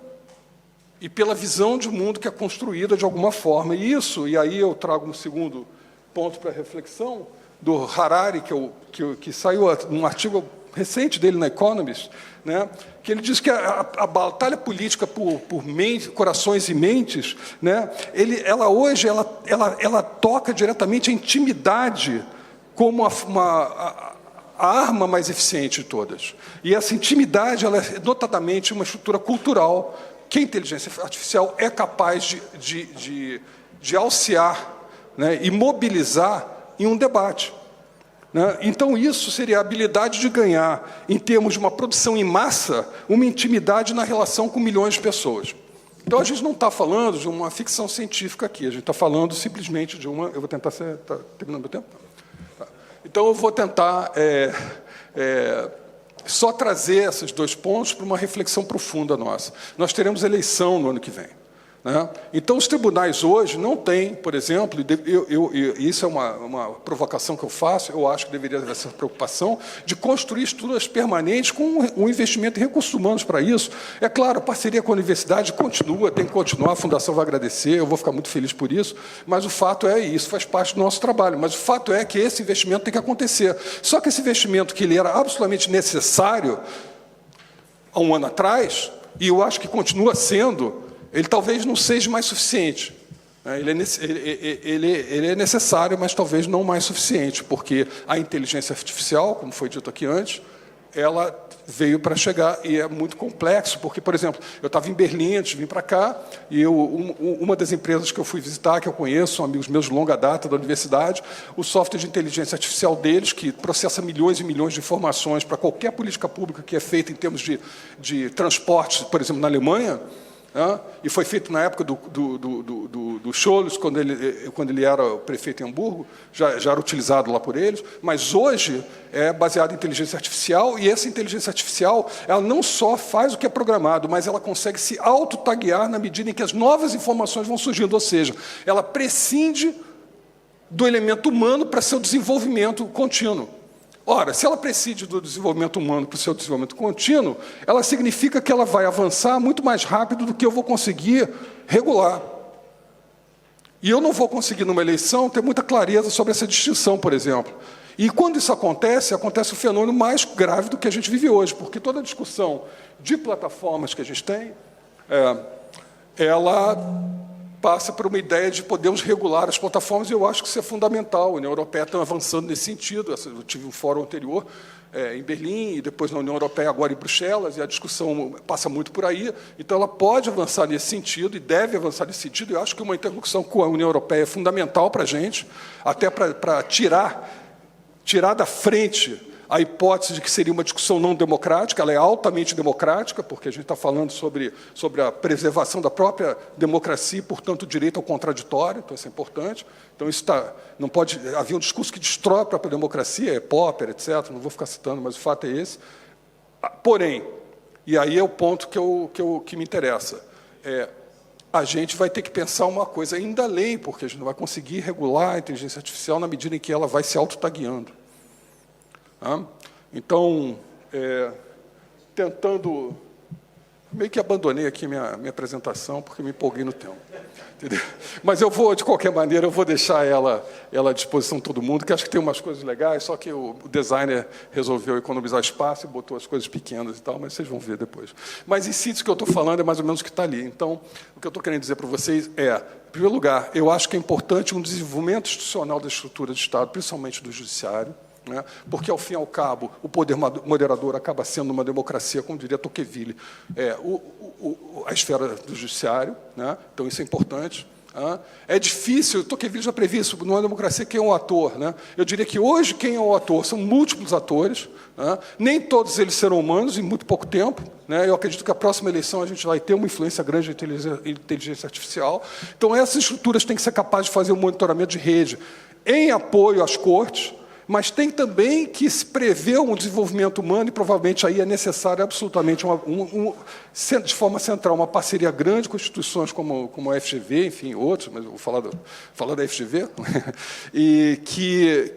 e pela visão de mundo que é construída de alguma forma. E isso, e aí eu trago um segundo ponto para reflexão, do Harari, que saiu num artigo recente dele na Economist, né, que ele diz que a batalha política por corações e mentes, né, ela hoje toca diretamente a intimidade como a arma mais eficiente de todas. E essa intimidade ela é notadamente uma estrutura cultural que a inteligência artificial é capaz de alciar, né, e mobilizar em um debate. Né? Então, isso seria a habilidade de ganhar, em termos de uma produção em massa, uma intimidade na relação com milhões de pessoas. Então, a gente não está falando de uma ficção científica aqui, a gente está falando simplesmente de uma... Eu vou tentar ser... Está terminando meu tempo? Tá. Então, eu vou tentar só trazer esses 2 pontos para uma reflexão profunda nossa. Nós teremos eleição no ano que vem. né? Então, os tribunais hoje não têm, por exemplo, isso é uma provocação que eu faço, eu acho que deveria haver essa preocupação de construir estruturas permanentes com um investimento em recursos humanos para isso. É claro, a parceria com a universidade continua, tem que continuar, a Fundação vai agradecer, eu vou ficar muito feliz por isso, mas o fato é, e isso faz parte do nosso trabalho, mas o fato é que esse investimento tem que acontecer. Só que esse investimento, que ele era absolutamente necessário há um ano atrás, e eu acho que continua sendo, ele talvez não seja mais suficiente. Ele é necessário, mas talvez não mais suficiente, porque a inteligência artificial, como foi dito aqui antes, ela veio para chegar e é muito complexo, porque, por exemplo, eu estava em Berlim antes de vir para cá, e uma das empresas que eu fui visitar, que eu conheço, são amigos meus de longa data da universidade, o software de inteligência artificial deles, que processa milhões e milhões de informações para qualquer política pública que é feita em termos de transporte, por exemplo, na Alemanha, e foi feito na época do Scholz, quando ele era o prefeito em Hamburgo, já era utilizado lá por eles, mas hoje é baseado em inteligência artificial, e essa inteligência artificial ela não só faz o que é programado, mas ela consegue se auto-taguear na medida em que as novas informações vão surgindo, ou seja, ela prescinde do elemento humano para seu desenvolvimento contínuo. Ora, se ela prescinde do desenvolvimento humano para o seu desenvolvimento contínuo, ela significa que ela vai avançar muito mais rápido do que eu vou conseguir regular. E eu não vou conseguir, numa eleição, ter muita clareza sobre essa distinção, por exemplo. E quando isso acontece, acontece o fenômeno mais grave do que a gente vive hoje, porque toda a discussão de plataformas que a gente tem, ela passa por uma ideia de podermos regular as plataformas, e eu acho que isso é fundamental. A União Europeia está avançando nesse sentido. Eu tive um fórum anterior em Berlim, e depois na União Europeia, agora em Bruxelas, e a discussão passa muito por aí. Então, ela pode avançar nesse sentido, e deve avançar nesse sentido. Eu acho que uma interlocução com a União Europeia é fundamental para a gente, até para tirar da frente a hipótese de que seria uma discussão não democrática. Ela é altamente democrática, porque a gente está falando sobre a preservação da própria democracia e, portanto, o direito ao contraditório, então isso é importante. Então, não pode haver um discurso que destrói a própria democracia, é Popper, etc., não vou ficar citando, mas o fato é esse. Porém, e aí é o ponto que me interessa, a gente vai ter que pensar uma coisa ainda além, porque a gente não vai conseguir regular a inteligência artificial na medida em que ela vai se auto-tagueando. Então, tentando... Meio que abandonei aqui minha apresentação, porque me empolguei no tema. Entendeu? Mas eu vou, de qualquer maneira, eu vou deixar ela à disposição de todo mundo, que acho que tem umas coisas legais, só que o designer resolveu economizar espaço e botou as coisas pequenas e tal, mas vocês vão ver depois. Mas, em síntese, o que eu estou falando é mais ou menos o que está ali. Então, o que eu estou querendo dizer para vocês é, em primeiro lugar, eu acho que é importante um desenvolvimento institucional da estrutura de Estado, principalmente do judiciário, porque, ao fim e ao cabo, o poder moderador acaba sendo uma democracia, como diria Tocqueville, a esfera do judiciário, então isso é importante. É difícil, Tocqueville já previu isso, numa democracia quem é o ator. Eu diria que hoje quem é o ator são múltiplos atores, nem todos eles serão humanos em muito pouco tempo. Eu acredito que a próxima eleição a gente vai ter uma influência grande da inteligência artificial. Então, essas estruturas têm que ser capazes de fazer um monitoramento de rede em apoio às cortes, mas tem também que se prever um desenvolvimento humano, e provavelmente aí é necessário absolutamente, de forma central, uma parceria grande com instituições como a FGV, enfim, outros, mas eu vou falar da FGV, e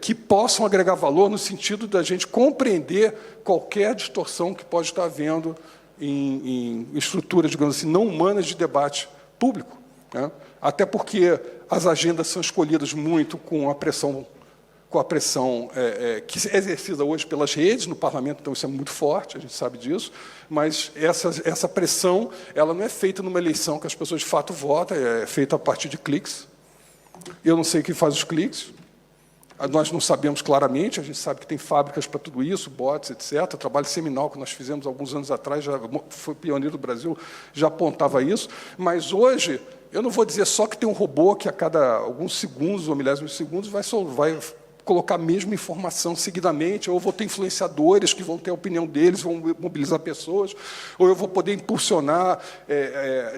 que possam agregar valor no sentido da gente compreender qualquer distorção que pode estar havendo em estruturas, digamos assim, não humanas de debate público. Até porque as agendas são escolhidas muito com a pressão que é exercida hoje pelas redes, no parlamento, então isso é muito forte, a gente sabe disso, mas essa pressão ela não é feita numa eleição que as pessoas de fato votam, é feita a partir de cliques. Eu não sei quem faz os cliques, nós não sabemos claramente, a gente sabe que tem fábricas para tudo isso, bots, etc. O trabalho seminal que nós fizemos alguns anos atrás, já foi pioneiro do Brasil, já apontava isso, mas hoje, eu não vou dizer só que tem um robô que a cada alguns segundos ou milésimos de segundos vai colocar a mesma informação seguidamente, ou eu vou ter influenciadores que vão ter a opinião deles, vão mobilizar pessoas, ou eu vou poder impulsionar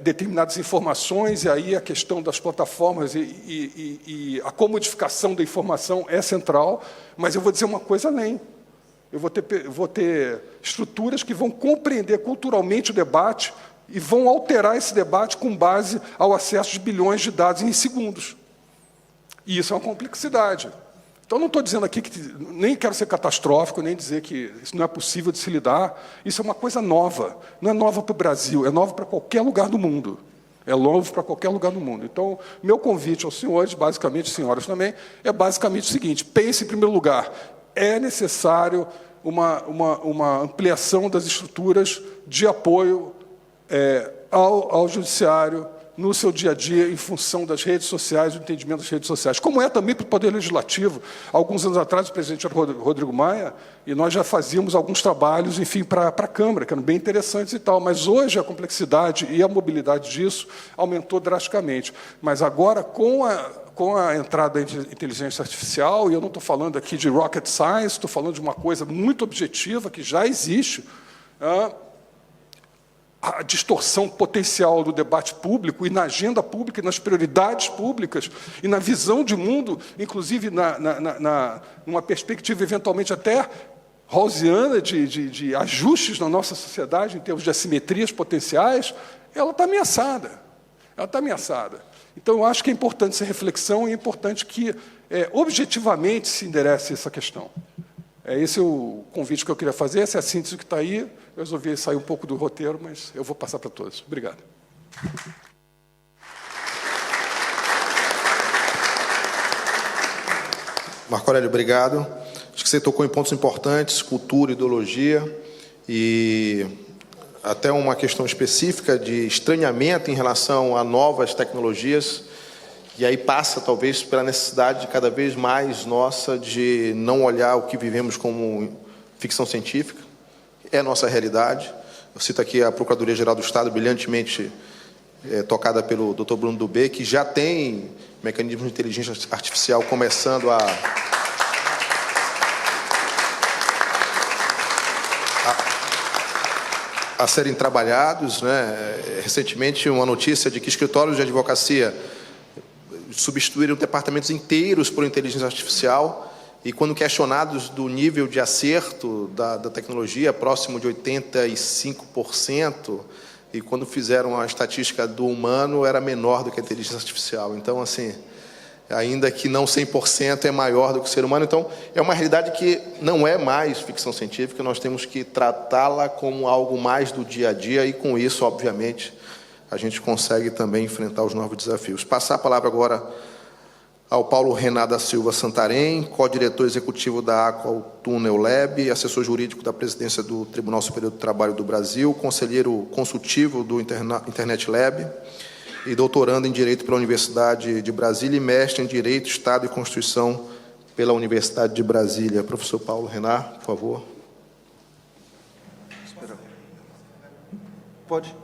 determinadas informações, e aí a questão das plataformas e a comodificação da informação é central, mas eu vou dizer uma coisa além. Eu vou ter estruturas que vão compreender culturalmente o debate e vão alterar esse debate com base ao acesso de bilhões de dados em segundos. E isso é uma complexidade. Então, não estou dizendo aqui que nem quero ser catastrófico, nem dizer que isso não é possível de se lidar. Isso é uma coisa nova. Não é nova para o Brasil, é nova para qualquer lugar do mundo. É novo para qualquer lugar do mundo. Então, meu convite aos senhores, basicamente, senhoras também, é basicamente o seguinte: pense, em primeiro lugar, é necessário uma ampliação das estruturas de apoio ao judiciário, no seu dia a dia, em função das redes sociais, do entendimento das redes sociais. Como é também para o Poder Legislativo. Alguns anos atrás, o presidente era Rodrigo Maia, e nós já fazíamos alguns trabalhos, enfim, para a Câmara, que eram bem interessantes e tal. Mas hoje a complexidade e a mobilidade disso aumentou drasticamente. Mas agora, com a entrada da inteligência artificial, e eu não estou falando aqui de rocket science, estou falando de uma coisa muito objetiva, que já existe, a distorção potencial do debate público e na agenda pública, e nas prioridades públicas, e na visão de mundo, inclusive numa perspectiva eventualmente até rawlsiana de ajustes na nossa sociedade, em termos de assimetrias potenciais, ela está ameaçada. Ela está ameaçada. Então, eu acho que é importante essa reflexão e é importante que, objetivamente, se enderece essa questão. Esse é o convite que eu queria fazer, essa é a síntese que está aí. Eu resolvi sair um pouco do roteiro, mas eu vou passar para todos. Obrigado. Marco Aurélio, obrigado. Acho que você tocou em pontos importantes, cultura, ideologia, e até uma questão específica de estranhamento em relação a novas tecnologias. E aí passa, talvez, pela necessidade de cada vez mais nossa de não olhar o que vivemos como ficção científica. É a nossa realidade. Eu cito aqui a Procuradoria-Geral do Estado, brilhantemente tocada pelo Dr. Bruno Dubé, que já tem mecanismos de inteligência artificial começando a serem trabalhados, né? Recentemente, uma notícia de que escritórios de advocacia substituíram departamentos inteiros por inteligência artificial, e quando questionados do nível de acerto da tecnologia, próximo de 85%, e quando fizeram a estatística do humano, era menor do que a inteligência artificial. Então, assim, ainda que não 100%, é maior do que o ser humano. Então, é uma realidade que não é mais ficção científica, nós temos que tratá-la como algo mais do dia a dia, e com isso, obviamente, a gente consegue também enfrentar os novos desafios. Passar a palavra agora ao Paulo Renan da Silva Santarém, co-diretor executivo da Aqua Tunnel Lab, assessor jurídico da presidência do Tribunal Superior do Trabalho do Brasil, conselheiro consultivo do Internet Lab e doutorando em Direito pela Universidade de Brasília e mestre em Direito, Estado e Constituição pela Universidade de Brasília. Professor Paulo Renan, por favor. Pode.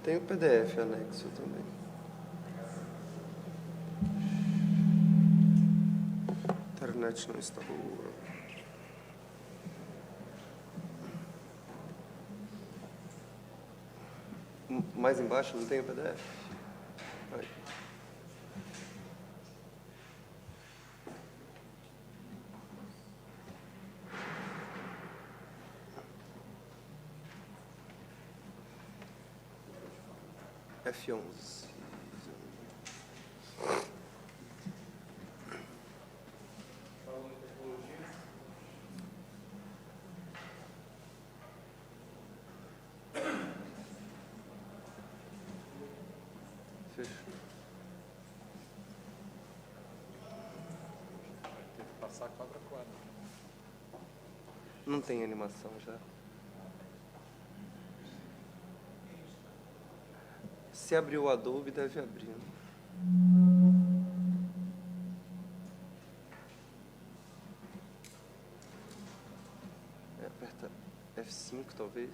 Tem o PDF anexo também. A internet não está boa. Mais embaixo não tem o PDF? Aí. F11. Fechou. Tem que passar quadro a quadro. Não tem animação já? Se abriu o Adobe, deve abrir. Aperta F5, talvez.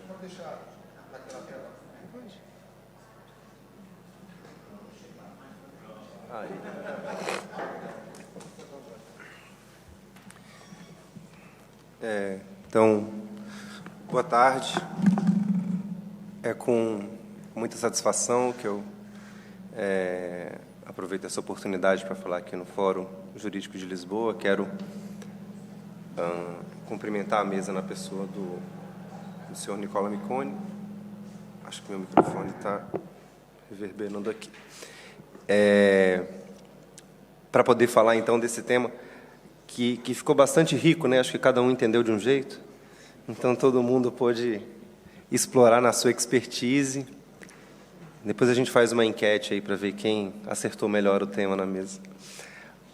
Pode deixar naquela tela. Pode. Aí. Então, boa tarde. É com muita satisfação que eu aproveito essa oportunidade para falar aqui no Fórum Jurídico de Lisboa. Quero cumprimentar a mesa na pessoa do senhor Nicola Miconi. Acho que meu microfone está reverberando aqui. Para poder falar, então, desse tema que ficou bastante rico, né? Acho que cada um entendeu de um jeito. Então, todo mundo pôde explorar na sua expertise. Depois a gente faz uma enquete aí para ver quem acertou melhor o tema na mesa.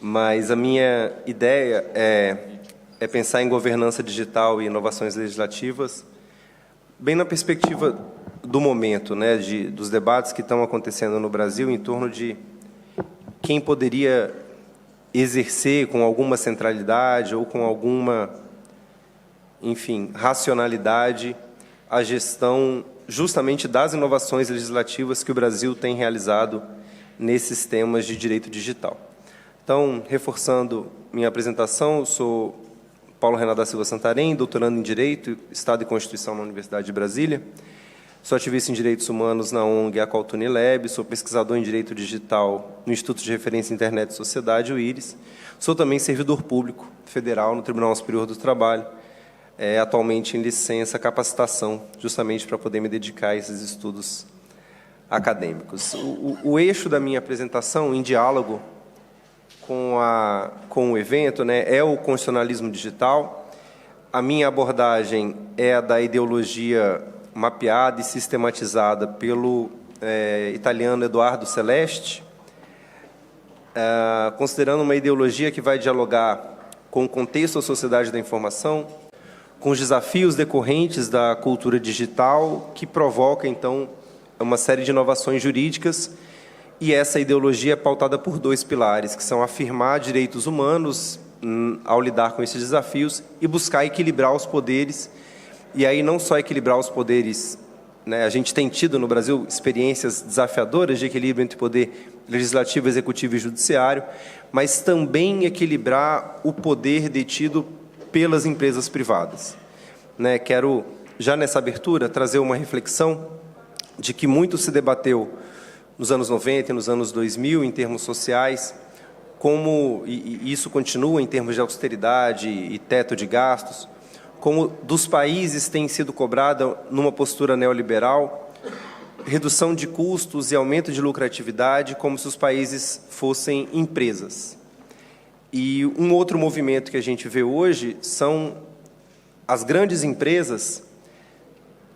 Mas a minha ideia é pensar em governança digital e inovações legislativas bem na perspectiva do momento, né, dos debates que estão acontecendo no Brasil em torno de quem poderia exercer com alguma centralidade ou com alguma, enfim, racionalidade a gestão justamente das inovações legislativas que o Brasil tem realizado nesses temas de direito digital. Então, reforçando minha apresentação, eu sou Paulo Renato da Silva Santarém, doutorando em Direito, Estado e Constituição na Universidade de Brasília. Sou ativista em Direitos Humanos na ONG Acolto Unilab, sou pesquisador em Direito Digital no Instituto de Referência Internet e Sociedade, o IRIS. Sou também servidor público federal no Tribunal Superior do Trabalho, atualmente em licença capacitação, justamente para poder me dedicar a esses estudos acadêmicos. O eixo da minha apresentação, em diálogo com o evento, né, é o constitucionalismo digital. A minha abordagem é a da ideologia mapeada e sistematizada pelo italiano Edoardo Celeste, considerando uma ideologia que vai dialogar com o contexto da sociedade da informação, com os desafios decorrentes da cultura digital, que provoca, então, uma série de inovações jurídicas, e essa ideologia é pautada por dois pilares, que são afirmar direitos humanos ao lidar com esses desafios e buscar equilibrar os poderes. E aí não só equilibrar os poderes, né? A gente tem tido no Brasil experiências desafiadoras de equilíbrio entre poder legislativo, executivo e judiciário, mas também equilibrar o poder detido pelas empresas privadas, né? Quero, já nessa abertura, trazer uma reflexão de que muito se debateu nos anos 90 e nos anos 2000, em termos sociais, como, e isso continua em termos de austeridade e teto de gastos, como dos países tem sido cobrada, numa postura neoliberal, redução de custos e aumento de lucratividade, como se os países fossem empresas. E um outro movimento que a gente vê hoje são as grandes empresas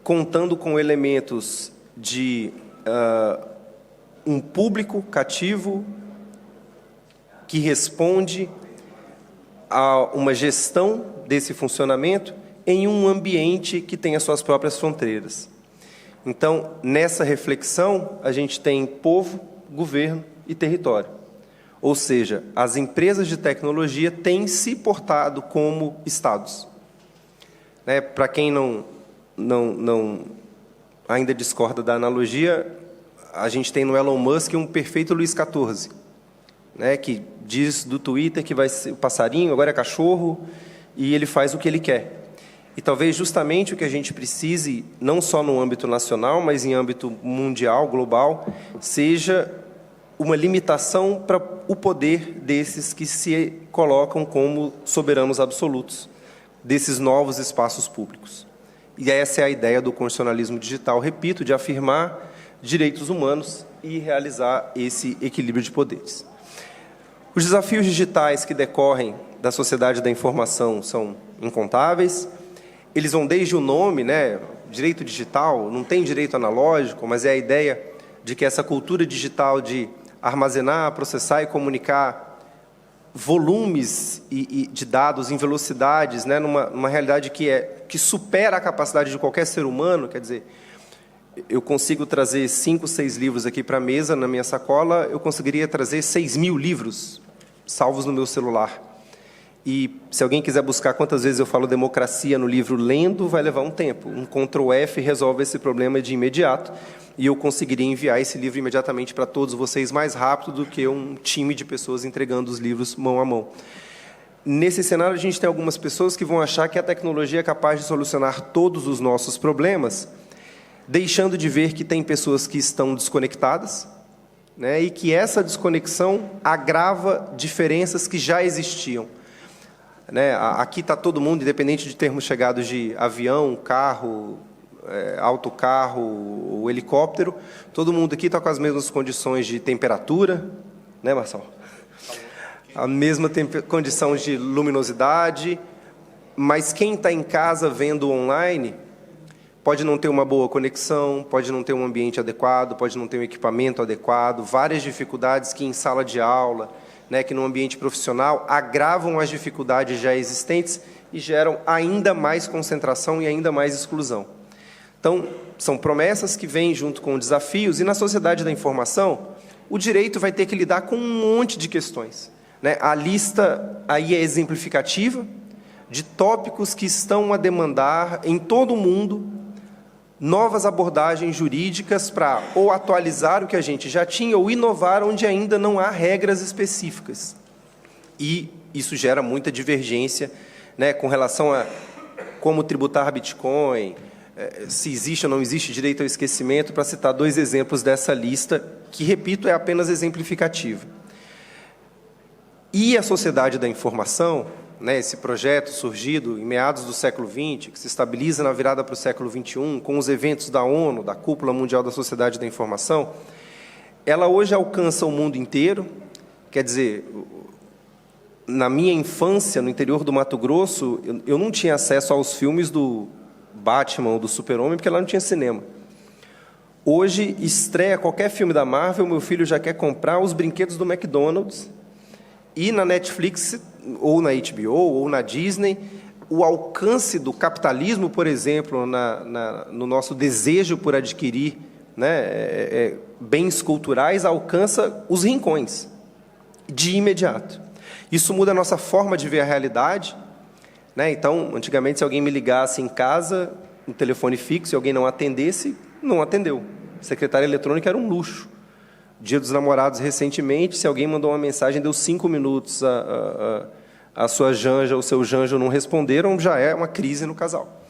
contando com elementos de um público cativo que responde a uma gestão desse funcionamento em um ambiente que tem as suas próprias fronteiras. Então, nessa reflexão, a gente tem povo, governo e território. Ou seja, as empresas de tecnologia têm se portado como estados. Né? Para quem não ainda discorda da analogia, a gente tem no Elon Musk um perfeito Luís XIV, né? Que diz do Twitter que vai ser o passarinho, agora é cachorro, e ele faz o que ele quer. E talvez justamente o que a gente precise, não só no âmbito nacional, mas em âmbito mundial, global, seja uma limitação para o poder desses que se colocam como soberanos absolutos, desses novos espaços públicos. E essa é a ideia do constitucionalismo digital, repito, de afirmar direitos humanos e realizar esse equilíbrio de poderes. Os desafios digitais que decorrem da sociedade da informação são incontáveis. Eles vão desde o nome, né, direito digital, não tem direito analógico, mas é a ideia de que essa cultura digital de armazenar, processar e comunicar volumes de dados em velocidades, né, numa realidade que supera a capacidade de qualquer ser humano. Quer dizer, eu consigo trazer 5, 6 livros aqui para a mesa, na minha sacola, eu conseguiria trazer 6.000 livros salvos no meu celular. E se alguém quiser buscar quantas vezes eu falo democracia no livro lendo, vai levar um tempo. Um Ctrl+F resolve esse problema de imediato, e eu conseguiria enviar esse livro imediatamente para todos vocês mais rápido do que um time de pessoas entregando os livros mão a mão. nesse cenário, a gente tem algumas pessoas que vão achar que a tecnologia é capaz de solucionar todos os nossos problemas, deixando de ver que tem pessoas que estão desconectadas, né, e que essa desconexão agrava diferenças que já existiam. Né, aqui está todo mundo, independente de termos chegado de avião, carro, autocarro ou helicóptero, todo mundo aqui está com as mesmas condições de temperatura, né, Marcelo? A mesma condição de luminosidade, mas quem está em casa vendo online pode não ter uma boa conexão, pode não ter um ambiente adequado, pode não ter um equipamento adequado, várias dificuldades que em sala de aula, né, que no ambiente profissional agravam as dificuldades já existentes e geram ainda mais concentração e ainda mais exclusão. Então, são promessas que vêm junto com desafios, e na sociedade da informação, o direito vai ter que lidar com um monte de questões. Né? A lista aí é exemplificativa de tópicos que estão a demandar, em todo o mundo, novas abordagens jurídicas para ou atualizar o que a gente já tinha ou inovar onde ainda não há regras específicas. E isso gera muita divergência, né, com relação a como tributar Bitcoin, se existe ou não existe direito ao esquecimento, para citar 2 exemplos dessa lista, que, repito, é apenas exemplificativa. E a sociedade da informação, né, esse projeto surgido em meados do século XX, que se estabiliza na virada para o século XXI, com os eventos da ONU, da Cúpula Mundial da Sociedade da Informação, ela hoje alcança o mundo inteiro. Quer dizer, na minha infância, no interior do Mato Grosso, eu não tinha acesso aos filmes do Batman ou do Super-Homem, porque lá não tinha cinema. Hoje, estreia qualquer filme da Marvel, meu filho já quer comprar os brinquedos do McDonald's, e na Netflix, ou na HBO, ou na Disney, o alcance do capitalismo, por exemplo, no nosso desejo por adquirir, né, bens culturais, alcança os rincões, de imediato. Isso muda a nossa forma de ver a realidade. Né? Então, antigamente, se alguém me ligasse em casa, no telefone fixo, e alguém não atendesse, não atendeu. Secretária eletrônica era um luxo. Dia dos Namorados, recentemente, se alguém mandou uma mensagem, deu 5 minutos, a sua janja, o seu janjo não responderam, já é uma crise no casal.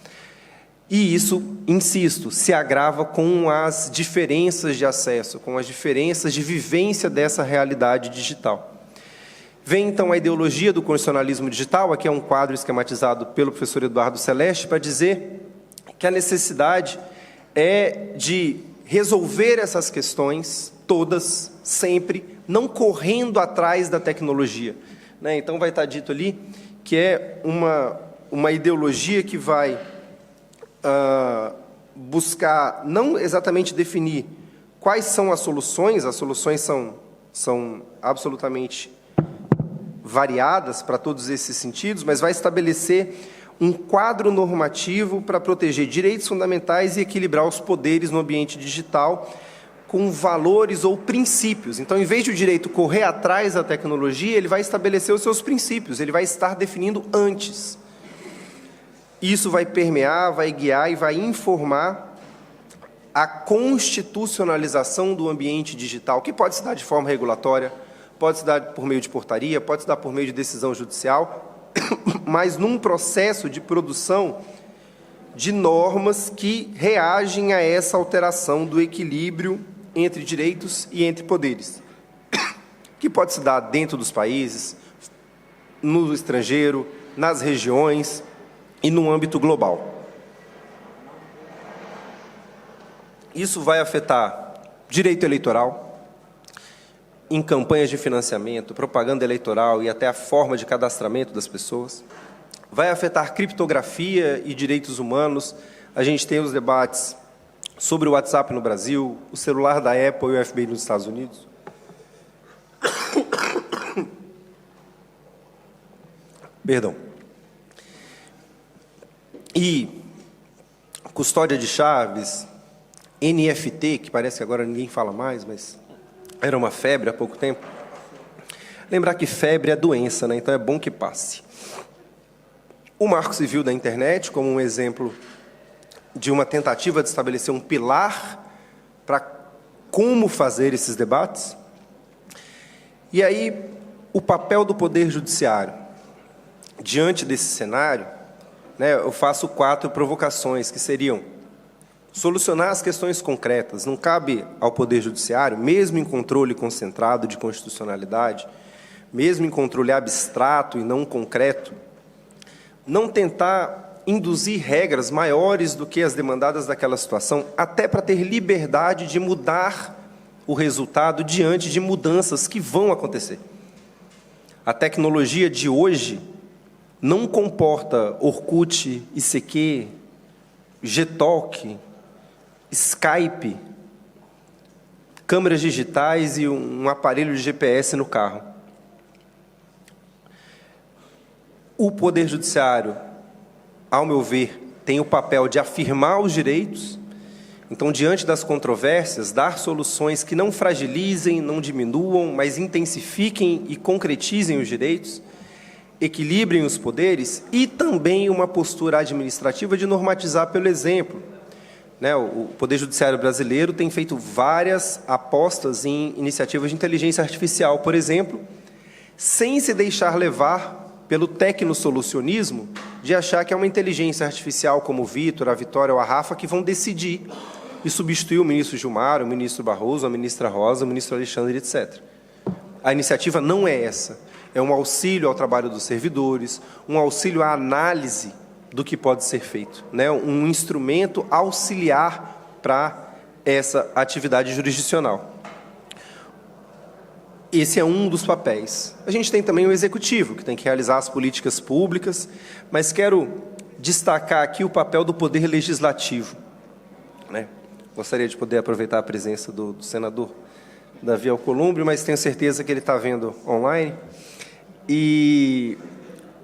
E isso, insisto, se agrava com as diferenças de acesso, com as diferenças de vivência dessa realidade digital. Vem, então, a ideologia do constitucionalismo digital. Aqui é um quadro esquematizado pelo professor Eduardo Celeste, para dizer que a necessidade é de resolver essas questões todas, sempre, não correndo atrás da tecnologia. Né? Então, vai estar dito ali que é uma ideologia que vai buscar não exatamente definir quais são as soluções são absolutamente variadas para todos esses sentidos, mas vai estabelecer um quadro normativo para proteger direitos fundamentais e equilibrar os poderes no ambiente digital com valores ou princípios. Então, em vez de o direito correr atrás da tecnologia, ele vai estabelecer os seus princípios, ele vai estar definindo antes. Isso vai permear, vai guiar e vai informar a constitucionalização do ambiente digital, que pode se dar de forma regulatória, pode se dar por meio de portaria, pode se dar por meio de decisão judicial, mas num processo de produção de normas que reagem a essa alteração do equilíbrio entre direitos e entre poderes, que pode se dar dentro dos países, no estrangeiro, nas regiões e no âmbito global. Isso vai afetar direito eleitoral, em campanhas de financiamento, propaganda eleitoral e até a forma de cadastramento das pessoas. Vai afetar criptografia e direitos humanos. A gente tem os debates sobre o WhatsApp no Brasil, o celular da Apple e o FBI nos Estados Unidos. Perdão. E custódia de chaves, NFT, que parece que agora ninguém fala mais, mas era uma febre há pouco tempo. Lembrar que febre é doença, né? Então é bom que passe. O Marco Civil da Internet, como um exemplo de uma tentativa de estabelecer um pilar para como fazer esses debates. E aí, o papel do Poder Judiciário. diante desse cenário, né, eu faço 4 provocações, que seriam solucionar as questões concretas. Não cabe ao Poder Judiciário, mesmo em controle concentrado de constitucionalidade, mesmo em controle abstrato e não concreto, não tentar induzir regras maiores do que as demandadas daquela situação, até para ter liberdade de mudar o resultado diante de mudanças que vão acontecer. A tecnologia de hoje não comporta Orkut, ICQ, Gtalk, Skype, câmeras digitais e um aparelho de GPS no carro. O Poder Judiciário, ao meu ver, tem o papel de afirmar os direitos. Então, diante das controvérsias, dar soluções que não fragilizem, não diminuam, mas intensifiquem e concretizem os direitos, equilibrem os poderes, e também uma postura administrativa de normatizar pelo exemplo. Né, o Poder Judiciário brasileiro tem feito várias apostas em iniciativas de inteligência artificial, por exemplo, sem se deixar levar pelo tecnosolucionismo de achar que é uma inteligência artificial como o Vitor, a Vitória ou a Rafa que vão decidir e substituir o ministro Gilmar, o ministro Barroso, a ministra Rosa, o ministro Alexandre, etc. A iniciativa não é essa. É um auxílio ao trabalho dos servidores, um auxílio à análise do que pode ser feito, né? Um instrumento auxiliar para essa atividade jurisdicional. Esse é um dos papéis. A gente tem também o Executivo, que tem que realizar as políticas públicas, mas quero destacar aqui o papel do Poder Legislativo, né? Gostaria de poder aproveitar a presença do senador Davi Alcolumbre, mas tenho certeza que ele está vendo online. E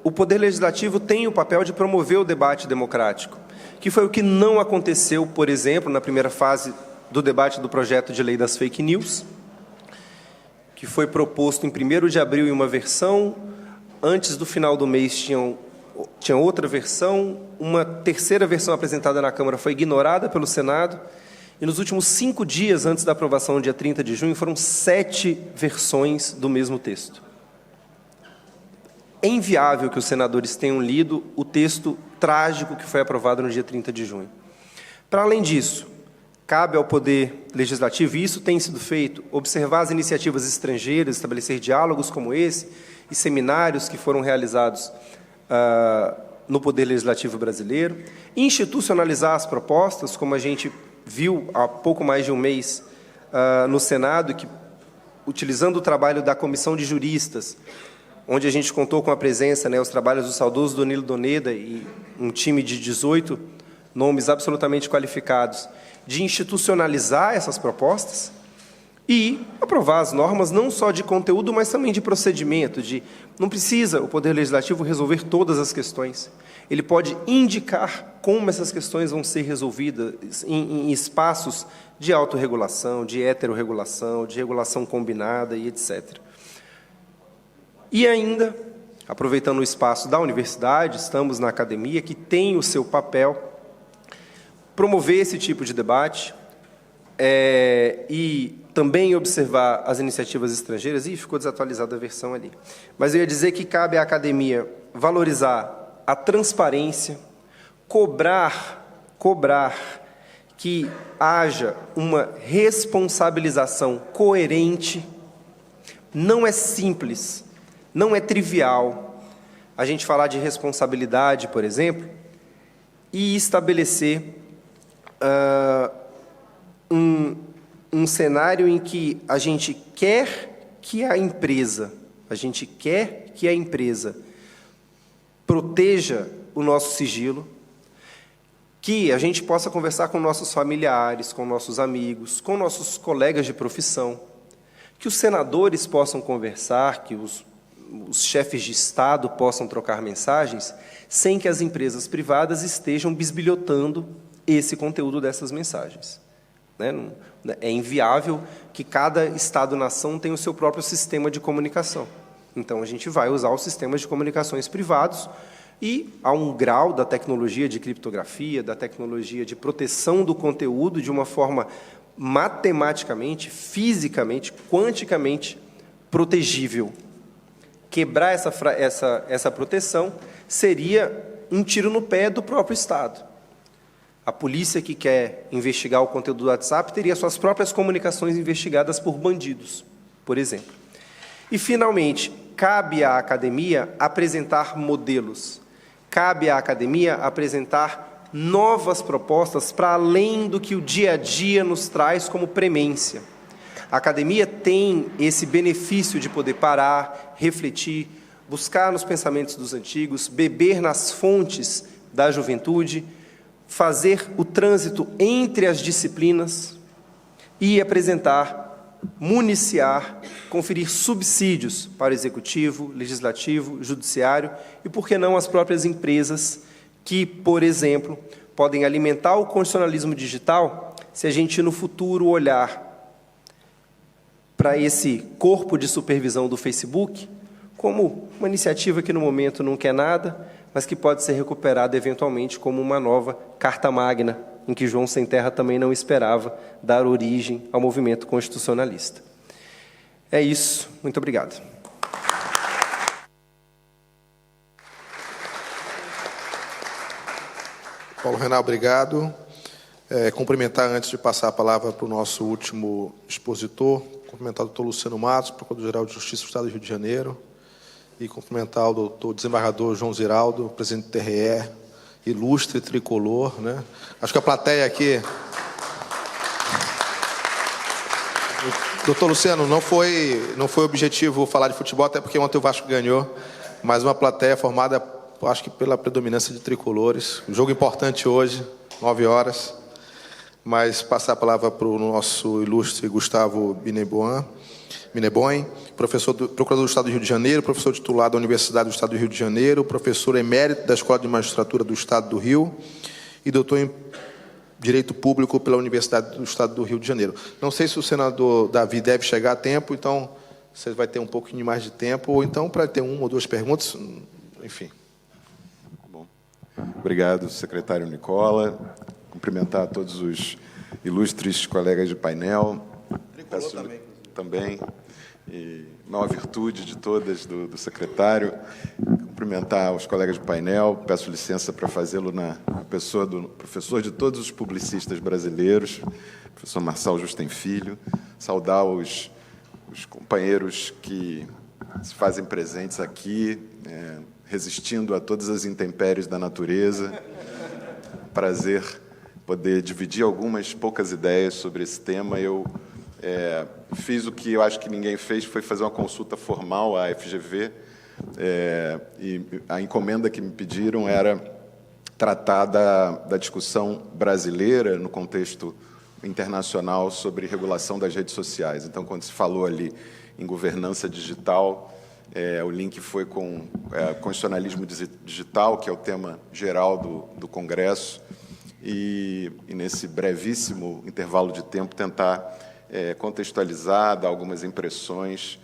o Poder Legislativo tem o papel de promover o debate democrático, que foi o que não aconteceu, por exemplo, na primeira fase do debate do projeto de lei das fake news, que foi proposto em 1º de abril em uma versão, antes do final do mês tinha outra versão, uma terceira versão apresentada na Câmara foi ignorada pelo Senado, e nos últimos 5 dias, antes da aprovação, no dia 30 de junho, foram 7 versões do mesmo texto. É inviável que os senadores tenham lido o texto trágico que foi aprovado no dia 30 de junho. Para além disso, cabe ao Poder Legislativo, e isso tem sido feito, observar as iniciativas estrangeiras, estabelecer diálogos como esse e seminários que foram realizados no Poder Legislativo brasileiro, institucionalizar as propostas, como a gente viu há pouco mais de um mês no Senado, que, utilizando o trabalho da Comissão de Juristas, onde a gente contou com a presença, né, os trabalhos do saudoso Danilo Doneda e um time de 18 nomes absolutamente qualificados, de institucionalizar essas propostas e aprovar as normas não só de conteúdo, mas também de procedimento. Não precisa o Poder Legislativo resolver todas as questões. Ele pode indicar como essas questões vão ser resolvidas em espaços de autorregulação, de heterorregulação, de regulação combinada e etc. E ainda, aproveitando o espaço da universidade, estamos na academia, que tem o seu papel, promover esse tipo de debate e também observar as iniciativas estrangeiras. Ih, ficou desatualizada a versão ali. Mas eu ia dizer que cabe à academia valorizar a transparência, cobrar que haja uma responsabilização coerente. Não é simples, não é trivial a gente falar de responsabilidade, por exemplo, e estabelecer um cenário em que a gente quer que a empresa proteja o nosso sigilo, que a gente possa conversar com nossos familiares, com nossos amigos, com nossos colegas de profissão, que os senadores possam conversar, que os chefes de Estado possam trocar mensagens, sem que as empresas privadas estejam bisbilhotando esse conteúdo dessas mensagens. É inviável que cada Estado-nação tenha o seu próprio sistema de comunicação. Então, a gente vai usar os sistemas de comunicações privados e há um grau da tecnologia de criptografia, da tecnologia de proteção do conteúdo de uma forma matematicamente, fisicamente, quanticamente protegível, quebrar essa proteção seria um tiro no pé do próprio Estado. A polícia que quer investigar o conteúdo do WhatsApp teria suas próprias comunicações investigadas por bandidos, por exemplo. E, finalmente, cabe à academia apresentar modelos. Cabe à academia apresentar novas propostas para além do que o dia a dia nos traz como premência. A academia tem esse benefício de poder parar, refletir, buscar nos pensamentos dos antigos, beber nas fontes da juventude, fazer o trânsito entre as disciplinas e apresentar, municiar, conferir subsídios para o Executivo, Legislativo, Judiciário e, por que não, as próprias empresas que, por exemplo, podem alimentar o constitucionalismo digital se a gente, no futuro, olhar para esse corpo de supervisão do Facebook como uma iniciativa que, no momento, não quer nada, mas que pode ser recuperada, eventualmente, como uma nova Carta Magna, em que João Sem Terra também não esperava dar origem ao movimento constitucionalista. É isso. Muito obrigado. Paulo Renal, obrigado. Cumprimentar, antes de passar a palavra para o nosso último expositor, cumprimentar o doutor Luciano Matos, Procurador-Geral de Justiça do Estado do Rio de Janeiro, e cumprimentar o doutor desembargador João Ziraldo, presidente do TRE, ilustre tricolor, né? Acho que a plateia aqui... Doutor Luciano, não foi objetivo falar de futebol, até porque ontem o Vasco ganhou, mas uma plateia formada, acho que pela predominância de tricolores. Um jogo importante hoje, 9 horas. Mas passar a palavra para o nosso ilustre Gustavo Mineboim, procurador do Estado do Rio de Janeiro, professor titular da Universidade do Estado do Rio de Janeiro, professor emérito da Escola de Magistratura do Estado do Rio e doutor em Direito Público pela Universidade do Estado do Rio de Janeiro. Não sei se o senador Davi deve chegar a tempo, então você vai ter um pouquinho mais de tempo, ou então para ter uma ou duas perguntas, enfim. Bom, obrigado, secretário Nicola. Cumprimentar todos os ilustres colegas de painel. Peço também, e maior virtude de todas do secretário, cumprimentar os colegas de painel, peço licença para fazê-lo na pessoa do professor de todos os publicistas brasileiros, professor Marçal Justen Filho, saudar os companheiros que se fazem presentes aqui, resistindo a todas as intempéries da natureza. Prazer poder dividir algumas poucas ideias sobre esse tema. Eu fiz o que eu acho que ninguém fez, foi fazer uma consulta formal à FGV, e a encomenda que me pediram era tratar da discussão brasileira no contexto internacional sobre regulação das redes sociais. Então, quando se falou ali em governança digital, o link foi com constitucionalismo digital, que é o tema geral do Congresso, e nesse brevíssimo intervalo de tempo tentar contextualizar, dar algumas impressões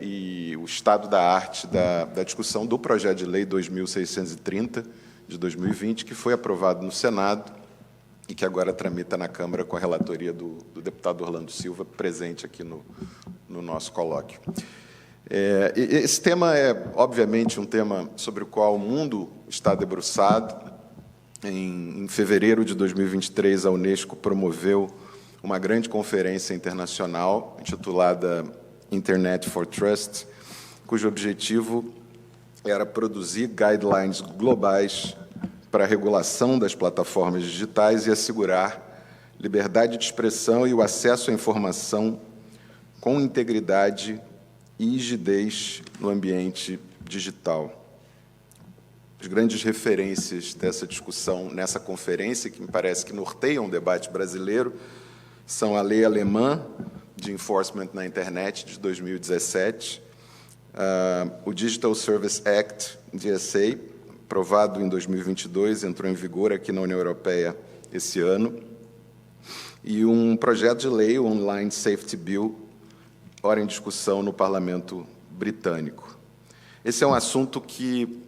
e o estado da arte da discussão do projeto de lei 2630 de 2020, que foi aprovado no Senado e que agora tramita na Câmara com a relatoria do deputado Orlando Silva, presente aqui no nosso colóquio. Esse tema é, obviamente, um tema sobre o qual o mundo está debruçado. Em fevereiro de 2023, a Unesco promoveu uma grande conferência internacional intitulada Internet for Trust, cujo objetivo era produzir guidelines globais para a regulação das plataformas digitais e assegurar liberdade de expressão e o acesso à informação com integridade e rigidez no ambiente digital. As grandes referências dessa discussão nessa conferência, que me parece que norteiam o debate brasileiro, são a Lei Alemã de Enforcement na Internet, de 2017, o Digital Service Act, DSA, aprovado em 2022, entrou em vigor aqui na União Europeia esse ano, e um projeto de lei, o Online Safety Bill, ora em discussão no Parlamento britânico. Esse é um assunto que,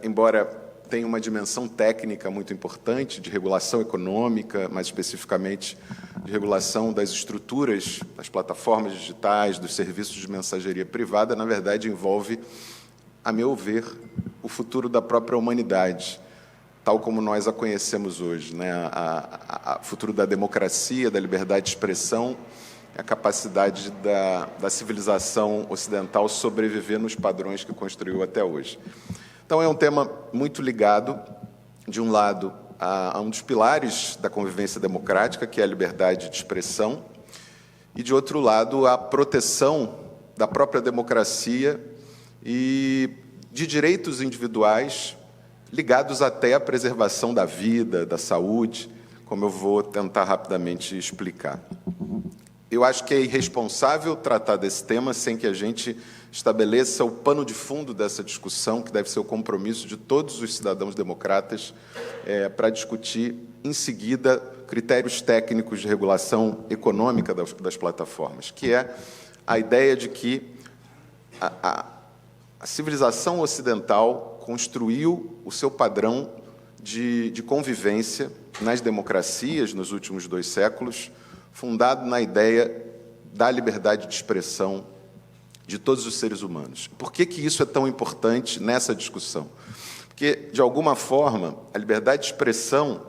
embora tem uma dimensão técnica muito importante de regulação econômica, mais especificamente de regulação das estruturas, das plataformas digitais, dos serviços de mensageria privada, na verdade envolve, a meu ver, o futuro da própria humanidade, tal como nós a conhecemos hoje, né? O futuro da democracia, da liberdade de expressão, a capacidade da civilização ocidental sobreviver nos padrões que construiu até hoje. Então, é um tema muito ligado, de um lado, a um dos pilares da convivência democrática, que é a liberdade de expressão, e, de outro lado, a proteção da própria democracia e de direitos individuais ligados até à preservação da vida, da saúde, como eu vou tentar rapidamente explicar. Eu acho que é irresponsável tratar desse tema sem que a gente estabeleça o pano de fundo dessa discussão, que deve ser o compromisso de todos os cidadãos democratas, para discutir, em seguida, critérios técnicos de regulação econômica das plataformas, que é a ideia de que a civilização ocidental construiu o seu padrão de convivência nas democracias nos últimos 2 séculos, fundado na ideia da liberdade de expressão de todos os seres humanos. Por que isso é tão importante nessa discussão? Porque, de alguma forma, a liberdade de expressão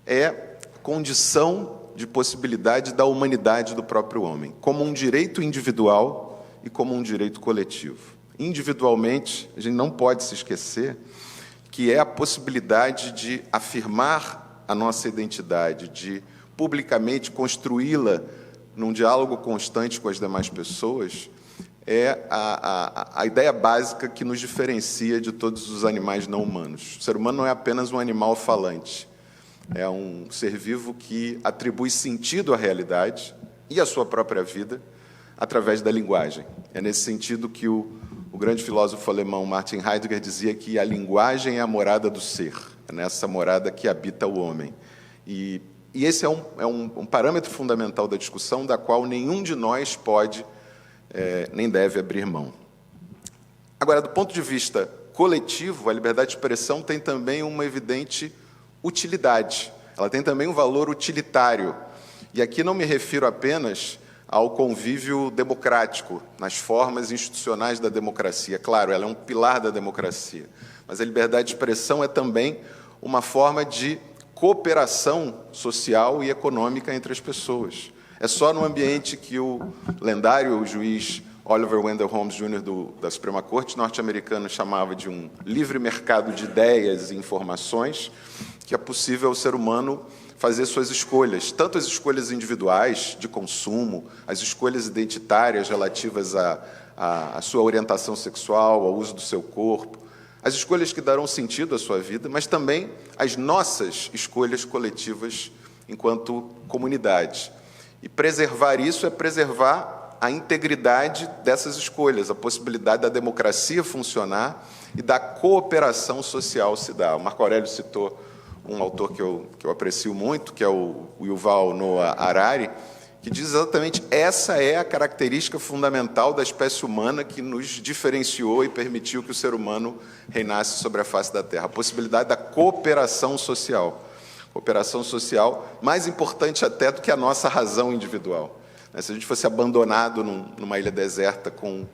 é condição de possibilidade da humanidade do próprio homem, como um direito individual e como um direito coletivo. Individualmente, a gente não pode se esquecer que é a possibilidade de afirmar a nossa identidade, de publicamente construí-la num diálogo constante com as demais pessoas, é a ideia básica que nos diferencia de todos os animais não humanos. O ser humano não é apenas um animal falante, é um ser vivo que atribui sentido à realidade e à sua própria vida através da linguagem. É nesse sentido que o grande filósofo alemão Martin Heidegger dizia que a linguagem é a morada do ser, é nessa morada que habita o homem. E esse é um parâmetro fundamental da discussão, da qual nenhum de nós pode nem deve abrir mão. Agora, do ponto de vista coletivo, a liberdade de expressão tem também uma evidente utilidade. Ela tem também um valor utilitário. E aqui não me refiro apenas ao convívio democrático, nas formas institucionais da democracia. Claro, ela é um pilar da democracia, mas a liberdade de expressão é também uma forma de cooperação social e econômica entre as pessoas. É só no ambiente que o lendário juiz Oliver Wendell Holmes Jr. da Suprema Corte norte-americana chamava de um livre mercado de ideias e informações que é possível ao ser humano fazer suas escolhas, tanto as escolhas individuais de consumo, as escolhas identitárias relativas à sua orientação sexual, ao uso do seu corpo, as escolhas que darão sentido à sua vida, mas também as nossas escolhas coletivas enquanto comunidade. E preservar isso é preservar a integridade dessas escolhas, a possibilidade da democracia funcionar e da cooperação social se dar. O Marco Aurélio citou um autor que eu aprecio muito, que é o Yuval Noah Harari, que diz exatamente essa é a característica fundamental da espécie humana que nos diferenciou e permitiu que o ser humano reinasse sobre a face da Terra. A possibilidade da cooperação social. Cooperação social mais importante até do que a nossa razão individual. Se a gente fosse abandonado numa ilha deserta com,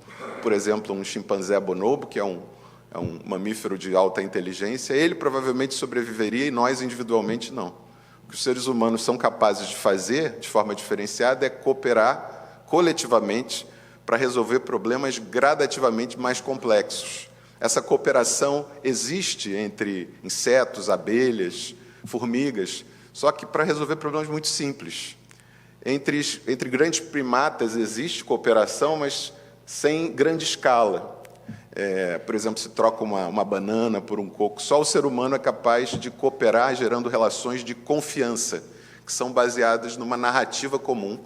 por exemplo, um chimpanzé bonobo, que é um mamífero de alta inteligência, ele provavelmente sobreviveria e nós individualmente não. O que os seres humanos são capazes de fazer de forma diferenciada é cooperar coletivamente para resolver problemas gradativamente mais complexos. Essa cooperação existe entre insetos, abelhas, formigas, só que para resolver problemas muito simples. Entre grandes primatas existe cooperação, mas sem grande escala. Por exemplo, se troca uma banana por um coco, só o ser humano é capaz de cooperar gerando relações de confiança, que são baseadas numa narrativa comum,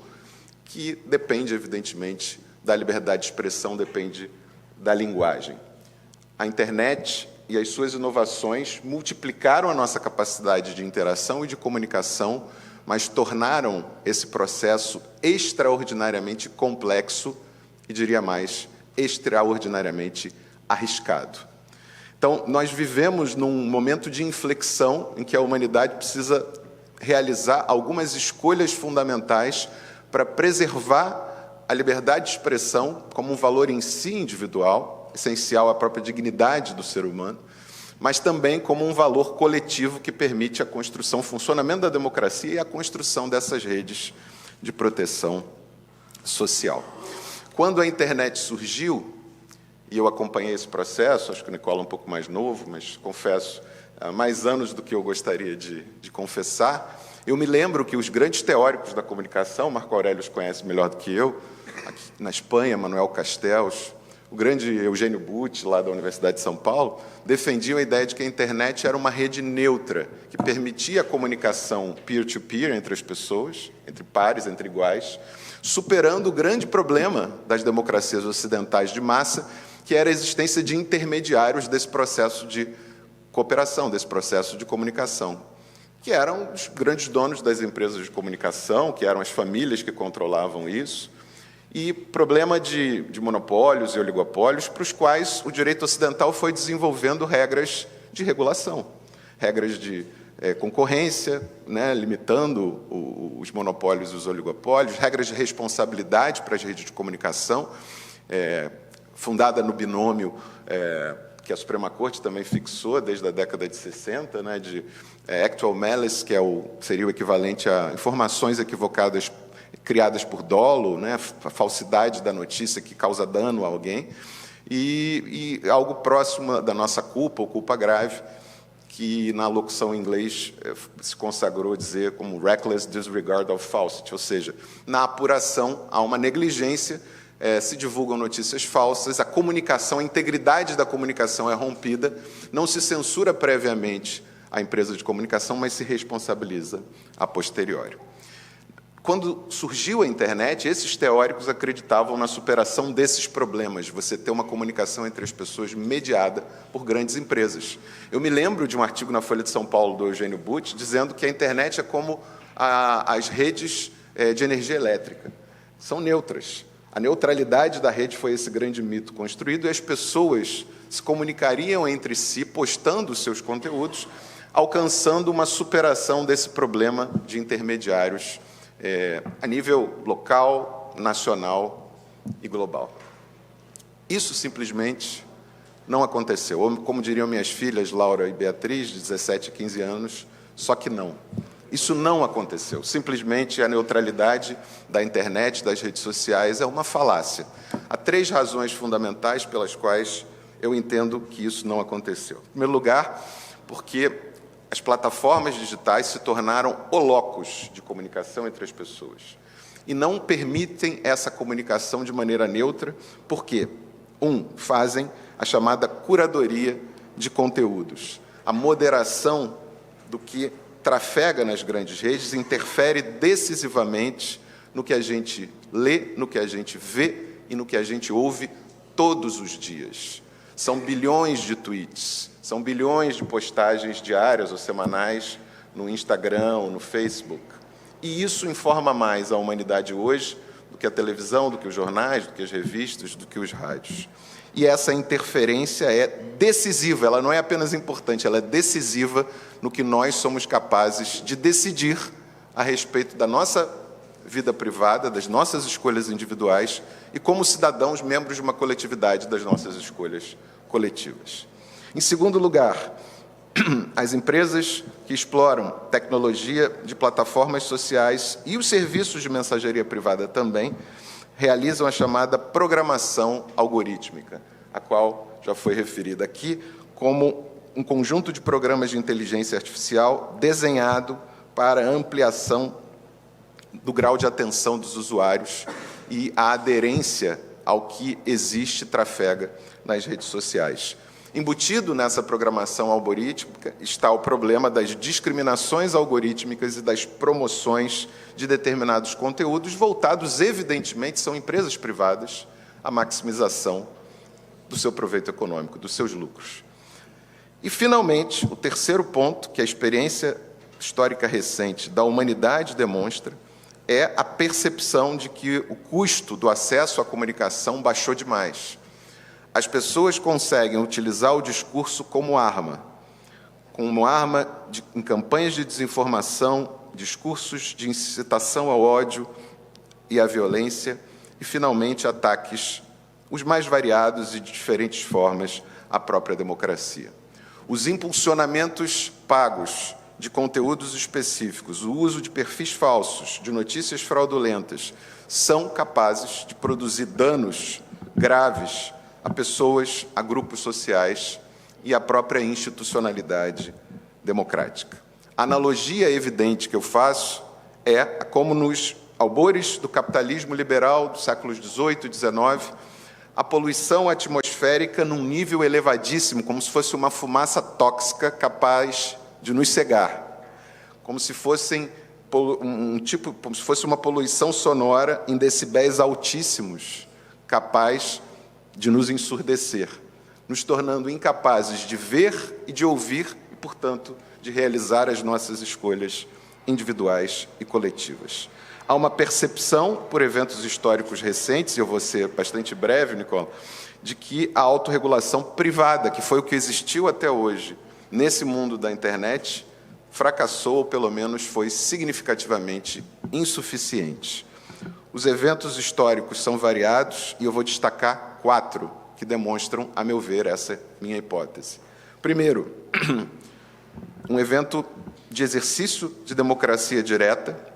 que depende, evidentemente, da liberdade de expressão, depende da linguagem. A internet e as suas inovações multiplicaram a nossa capacidade de interação e de comunicação, mas tornaram esse processo extraordinariamente complexo e, diria mais, extraordinariamente arriscado. Então, nós vivemos num momento de inflexão em que a humanidade precisa realizar algumas escolhas fundamentais para preservar a liberdade de expressão como um valor em si individual, essencial à própria dignidade do ser humano, mas também como um valor coletivo que permite a construção, o funcionamento da democracia e a construção dessas redes de proteção social. Quando a internet surgiu, e eu acompanhei esse processo, acho que o Nicola é um pouco mais novo, mas confesso, há mais anos do que eu gostaria de confessar, eu me lembro que os grandes teóricos da comunicação, Marco Aurélio os conhece melhor do que eu, aqui na Espanha, Manuel Castells, o grande Eugênio Butti, lá da Universidade de São Paulo, defendiam a ideia de que a internet era uma rede neutra, que permitia a comunicação peer-to-peer entre as pessoas, entre pares, entre iguais, superando o grande problema das democracias ocidentais de massa, que era a existência de intermediários desse processo de cooperação, desse processo de comunicação, que eram os grandes donos das empresas de comunicação, que eram as famílias que controlavam isso, e problema de monopólios e oligopólios, para os quais o direito ocidental foi desenvolvendo regras de regulação, regras de concorrência, né, limitando os monopólios e os oligopólios, regras de responsabilidade para as redes de comunicação, fundada no binômio que a Suprema Corte também fixou desde a década de 60, né, de actual malice, que seria o equivalente a informações equivocadas criadas por dolo, né, a falsidade da notícia que causa dano a alguém, e algo próximo da nossa culpa, ou culpa grave, que na locução em inglês se consagrou a dizer como reckless disregard of falsity, ou seja, na apuração há uma negligência, se divulgam notícias falsas, a comunicação, a integridade da comunicação é rompida, não se censura previamente a empresa de comunicação, mas se responsabiliza a posteriori. Quando surgiu a internet, esses teóricos acreditavam na superação desses problemas, de você ter uma comunicação entre as pessoas mediada por grandes empresas. Eu me lembro de um artigo na Folha de São Paulo, do Eugênio Butti, dizendo que a internet é como as redes de energia elétrica. São neutras. A neutralidade da rede foi esse grande mito construído, e as pessoas se comunicariam entre si, postando os seus conteúdos, alcançando uma superação desse problema de intermediários a nível local, nacional e global. Isso simplesmente não aconteceu. Ou, como diriam minhas filhas, Laura e Beatriz, de 17 e 15 anos, só que não. Isso não aconteceu. Simplesmente a neutralidade da internet, das redes sociais, é uma falácia. Há 3 razões fundamentais pelas quais eu entendo que isso não aconteceu. Em primeiro lugar, porque as plataformas digitais se tornaram holocos de comunicação entre as pessoas e não permitem essa comunicação de maneira neutra, porque, fazem a chamada curadoria de conteúdos. A moderação do que trafega nas grandes redes interfere decisivamente no que a gente lê, no que a gente vê e no que a gente ouve todos os dias. São bilhões de tweets, são bilhões de postagens diárias ou semanais no Instagram, no Facebook. E isso informa mais a humanidade hoje do que a televisão, do que os jornais, do que as revistas, do que os rádios. E essa interferência é decisiva, ela não é apenas importante, ela é decisiva no que nós somos capazes de decidir a respeito da nossa vida privada, das nossas escolhas individuais e, como cidadãos, membros de uma coletividade, das nossas escolhas coletivas. Em segundo lugar, as empresas que exploram tecnologia de plataformas sociais e os serviços de mensageria privada também realizam a chamada programação algorítmica, a qual já foi referida aqui como um conjunto de programas de inteligência artificial desenhado para ampliação do grau de atenção dos usuários e a aderência ao que existe e trafega nas redes sociais. Embutido nessa programação algorítmica está o problema das discriminações algorítmicas e das promoções de determinados conteúdos voltados, evidentemente, são empresas privadas, à maximização do seu proveito econômico, dos seus lucros. E, finalmente, o terceiro ponto que a experiência histórica recente da humanidade demonstra é a percepção de que o custo do acesso à comunicação baixou demais. as pessoas conseguem utilizar o discurso como arma em campanhas de desinformação, discursos de incitação ao ódio e à violência e, finalmente, ataques os mais variados e de diferentes formas à própria democracia. Os impulsionamentos pagos de conteúdos específicos, o uso de perfis falsos, de notícias fraudulentas, são capazes de produzir danos graves a pessoas, a grupos sociais e à própria institucionalidade democrática. A analogia evidente que eu faço é como nos albores do capitalismo liberal dos séculos XVIII e XIX, a poluição atmosférica num nível elevadíssimo, como se fosse uma fumaça tóxica capaz de nos cegar, como se fosse uma poluição sonora em decibéis altíssimos, capaz de nos ensurdecer, nos tornando incapazes de ver e de ouvir e, portanto, de realizar as nossas escolhas individuais e coletivas. Há uma percepção, por eventos históricos recentes, e eu vou ser bastante breve, Nicola, de que a autorregulação privada, que foi o que existiu até hoje nesse mundo da internet, fracassou ou, pelo menos, foi significativamente insuficiente. Os eventos históricos são variados e eu vou destacar 4 que demonstram, a meu ver, essa minha hipótese. Primeiro, um evento de exercício de democracia direta,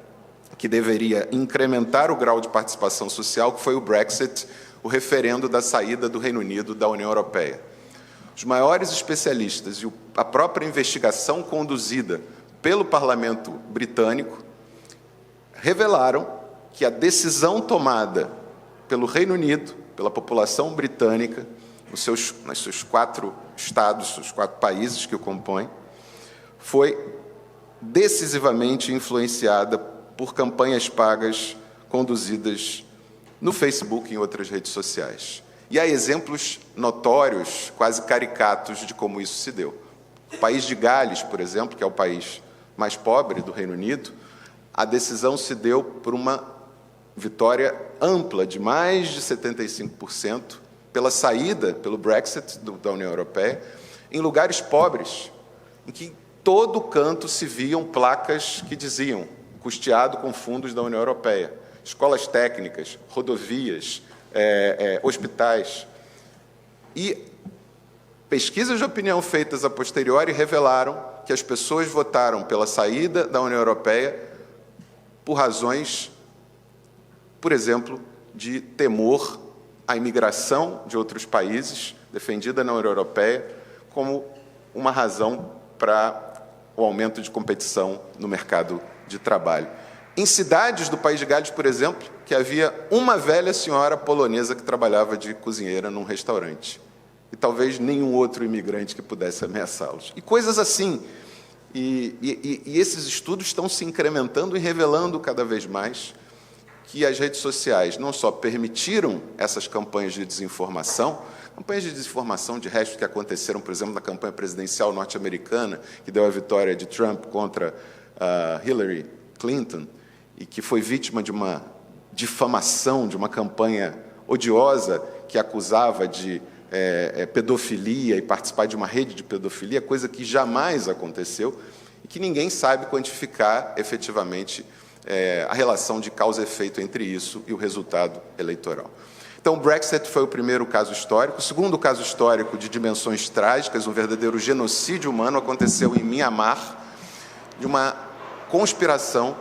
que deveria incrementar o grau de participação social, que foi o Brexit, o referendo da saída do Reino Unido da União Europeia. Os maiores especialistas e a própria investigação conduzida pelo Parlamento britânico revelaram que a decisão tomada pelo Reino Unido, pela população britânica, nos seus 4 estados, os 4 países que o compõem, foi decisivamente influenciada por campanhas pagas conduzidas no Facebook e em outras redes sociais. E há exemplos notórios, quase caricatos, de como isso se deu. O país de Gales, por exemplo, que é o país mais pobre do Reino Unido, a decisão se deu por uma vitória ampla de mais de 75% pela saída, pelo Brexit da União Europeia, em lugares pobres, em que em todo canto se viam placas que diziam custeado com fundos da União Europeia, escolas técnicas, rodovias, hospitais. E pesquisas de opinião feitas a posteriori revelaram que as pessoas votaram pela saída da União Europeia por razões, por exemplo, de temor à imigração de outros países, defendida na União Europeia, como uma razão para o aumento de competição no mercado de trabalho. Em cidades do país de Gales, por exemplo, que havia uma velha senhora polonesa que trabalhava de cozinheira num restaurante. E talvez nenhum outro imigrante que pudesse ameaçá-los. E coisas assim. E esses estudos estão se incrementando e revelando cada vez mais que as redes sociais não só permitiram essas campanhas de desinformação de resto que aconteceram, por exemplo, na campanha presidencial norte-americana, que deu a vitória de Trump contra Hillary Clinton, e que foi vítima de uma difamação, de uma campanha odiosa que acusava de pedofilia e participar de uma rede de pedofilia, coisa que jamais aconteceu e que ninguém sabe quantificar efetivamente a relação de causa e efeito entre isso e o resultado eleitoral. Então, o Brexit foi o primeiro caso histórico. O segundo caso histórico de dimensões trágicas, um verdadeiro genocídio humano, aconteceu em Mianmar, de uma conspiração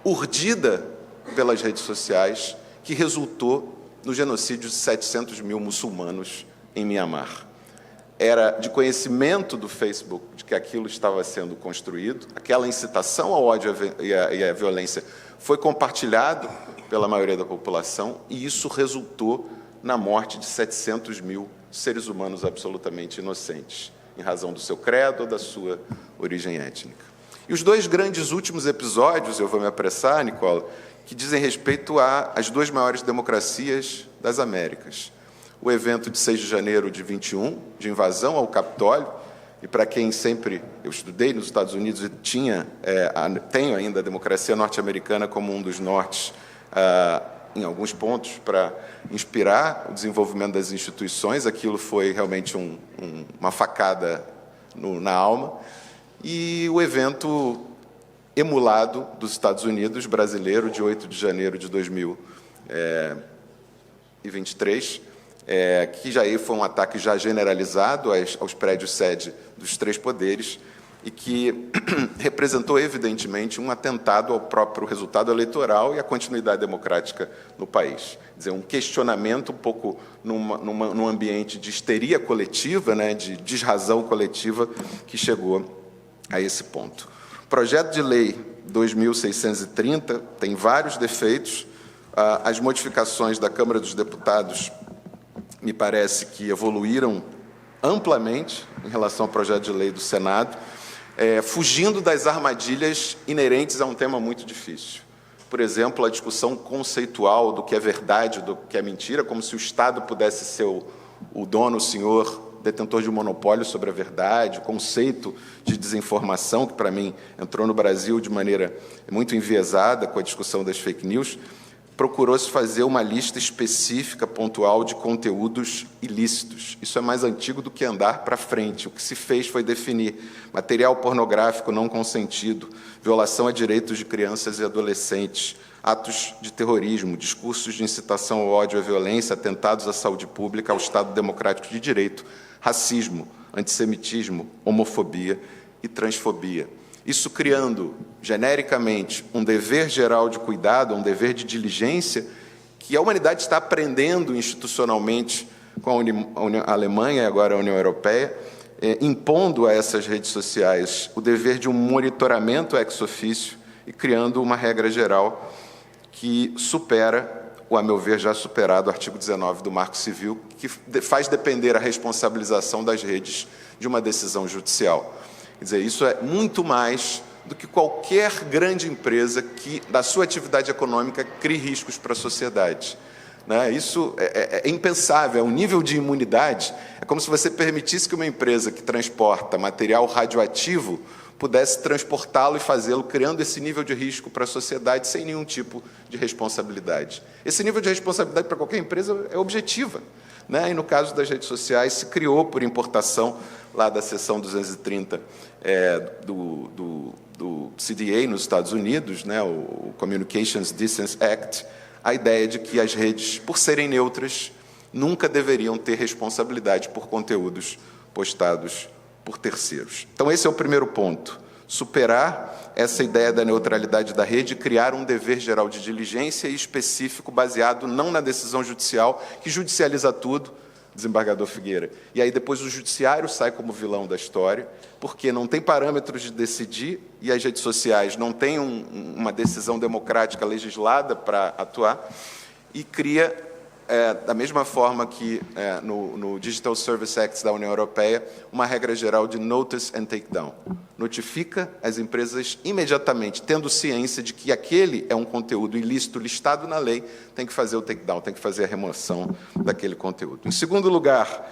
urdida pelas redes sociais que resultou no genocídio de 700 mil muçulmanos em Mianmar. Era de conhecimento do Facebook de que aquilo estava sendo construído, aquela incitação ao ódio e à violência foi compartilhado pela maioria da população e isso resultou na morte de 700 mil seres humanos absolutamente inocentes, em razão do seu credo ou da sua origem étnica. E os 2 grandes últimos episódios, eu vou me apressar, Nicola, que dizem respeito às 2 maiores democracias das Américas. O evento de 6 de janeiro de 21, de invasão ao Capitólio, e para quem sempre eu estudei nos Estados Unidos e tenho ainda a democracia norte-americana como um dos nortes em alguns pontos, para inspirar o desenvolvimento das instituições. Aquilo foi realmente uma facada na alma. E o evento emulado dos Estados Unidos, brasileiro, de 8 de janeiro de 2023, que já foi um ataque já generalizado aos prédios sede dos 3 poderes e que representou, evidentemente, um atentado ao próprio resultado eleitoral e à continuidade democrática no país. Quer dizer, um questionamento um pouco num ambiente de histeria coletiva, né, de desrazão coletiva, que chegou a esse ponto. O projeto de lei 2.630 tem vários defeitos. As modificações da Câmara dos Deputados me parece que evoluíram amplamente em relação ao projeto de lei do Senado, fugindo das armadilhas inerentes a um tema muito difícil. Por exemplo, a discussão conceitual do que é verdade, do que é mentira, como se o Estado pudesse ser o dono, o senhor, detentor de um monopólio sobre a verdade, o conceito de desinformação, que, para mim, entrou no Brasil de maneira muito enviesada com a discussão das fake news. Procurou-se fazer uma lista específica, pontual, de conteúdos ilícitos. Isso é mais antigo do que andar para frente. O que se fez foi definir material pornográfico não consentido, violação a direitos de crianças e adolescentes, atos de terrorismo, discursos de incitação ao ódio e à violência, atentados à saúde pública, ao Estado democrático de direito, racismo, antissemitismo, homofobia e transfobia. Isso criando, genericamente, um dever geral de cuidado, um dever de diligência, que a humanidade está aprendendo institucionalmente com a Alemanha e agora a União Europeia, impondo a essas redes sociais o dever de um monitoramento ex officio e criando uma regra geral que supera, ou a meu ver já superado, o artigo 19 do Marco Civil, que faz depender a responsabilização das redes de uma decisão judicial. Quer dizer, isso é muito mais do que qualquer grande empresa que, da sua atividade econômica, crie riscos para a sociedade. Né? Isso é impensável, é um nível de imunidade. É como se você permitisse que uma empresa que transporta material radioativo pudesse transportá-lo e fazê-lo, criando esse nível de risco para a sociedade sem nenhum tipo de responsabilidade. Esse nível de responsabilidade para qualquer empresa é objetiva. Né? E, no caso das redes sociais, se criou por importação, lá da seção 230 do CDA nos Estados Unidos, né? O Communications Decency Act, a ideia de que as redes, por serem neutras, nunca deveriam ter responsabilidade por conteúdos postados por terceiros. Então, esse é o primeiro ponto. Superar essa ideia da neutralidade da rede e criar um dever geral de diligência e específico baseado não na decisão judicial, que judicializa tudo, desembargador Figueira. E aí depois o judiciário sai como vilão da história, porque não tem parâmetros de decidir e as redes sociais não têm uma decisão democrática legislada para atuar, e cria, da mesma forma que no Digital Service Act da União Europeia, uma regra geral de notice and take down. Notifica as empresas imediatamente, tendo ciência de que aquele é um conteúdo ilícito listado na lei, tem que fazer o take down, tem que fazer a remoção daquele conteúdo. Em segundo lugar,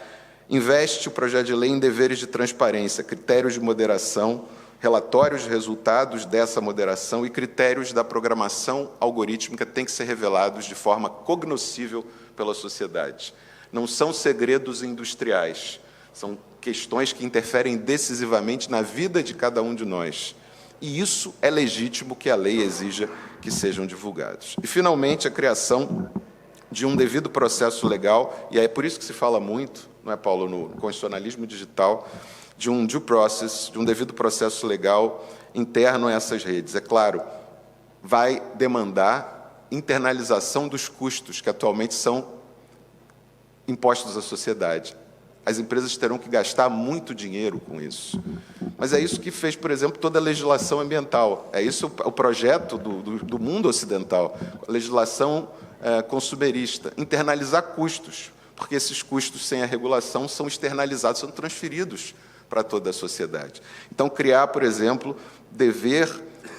investe o projeto de lei em deveres de transparência, critérios de moderação, relatórios de resultados dessa moderação e critérios da programação algorítmica têm que ser revelados de forma cognoscível pela sociedade. Não são segredos industriais, são questões que interferem decisivamente na vida de cada um de nós. E isso é legítimo que a lei exija que sejam divulgados. E, finalmente, a criação de um devido processo legal, e é por isso que se fala muito, não é, Paulo, no constitucionalismo digital, de um due process, de um devido processo legal interno a essas redes. É claro, vai demandar internalização dos custos que atualmente são impostos à sociedade. As empresas terão que gastar muito dinheiro com isso. Mas é isso que fez, por exemplo, toda a legislação ambiental. É isso o projeto do mundo ocidental, a legislação consumerista, internalizar custos, porque esses custos, sem a regulação, são externalizados, são transferidos para toda a sociedade. Então, criar, por exemplo, dever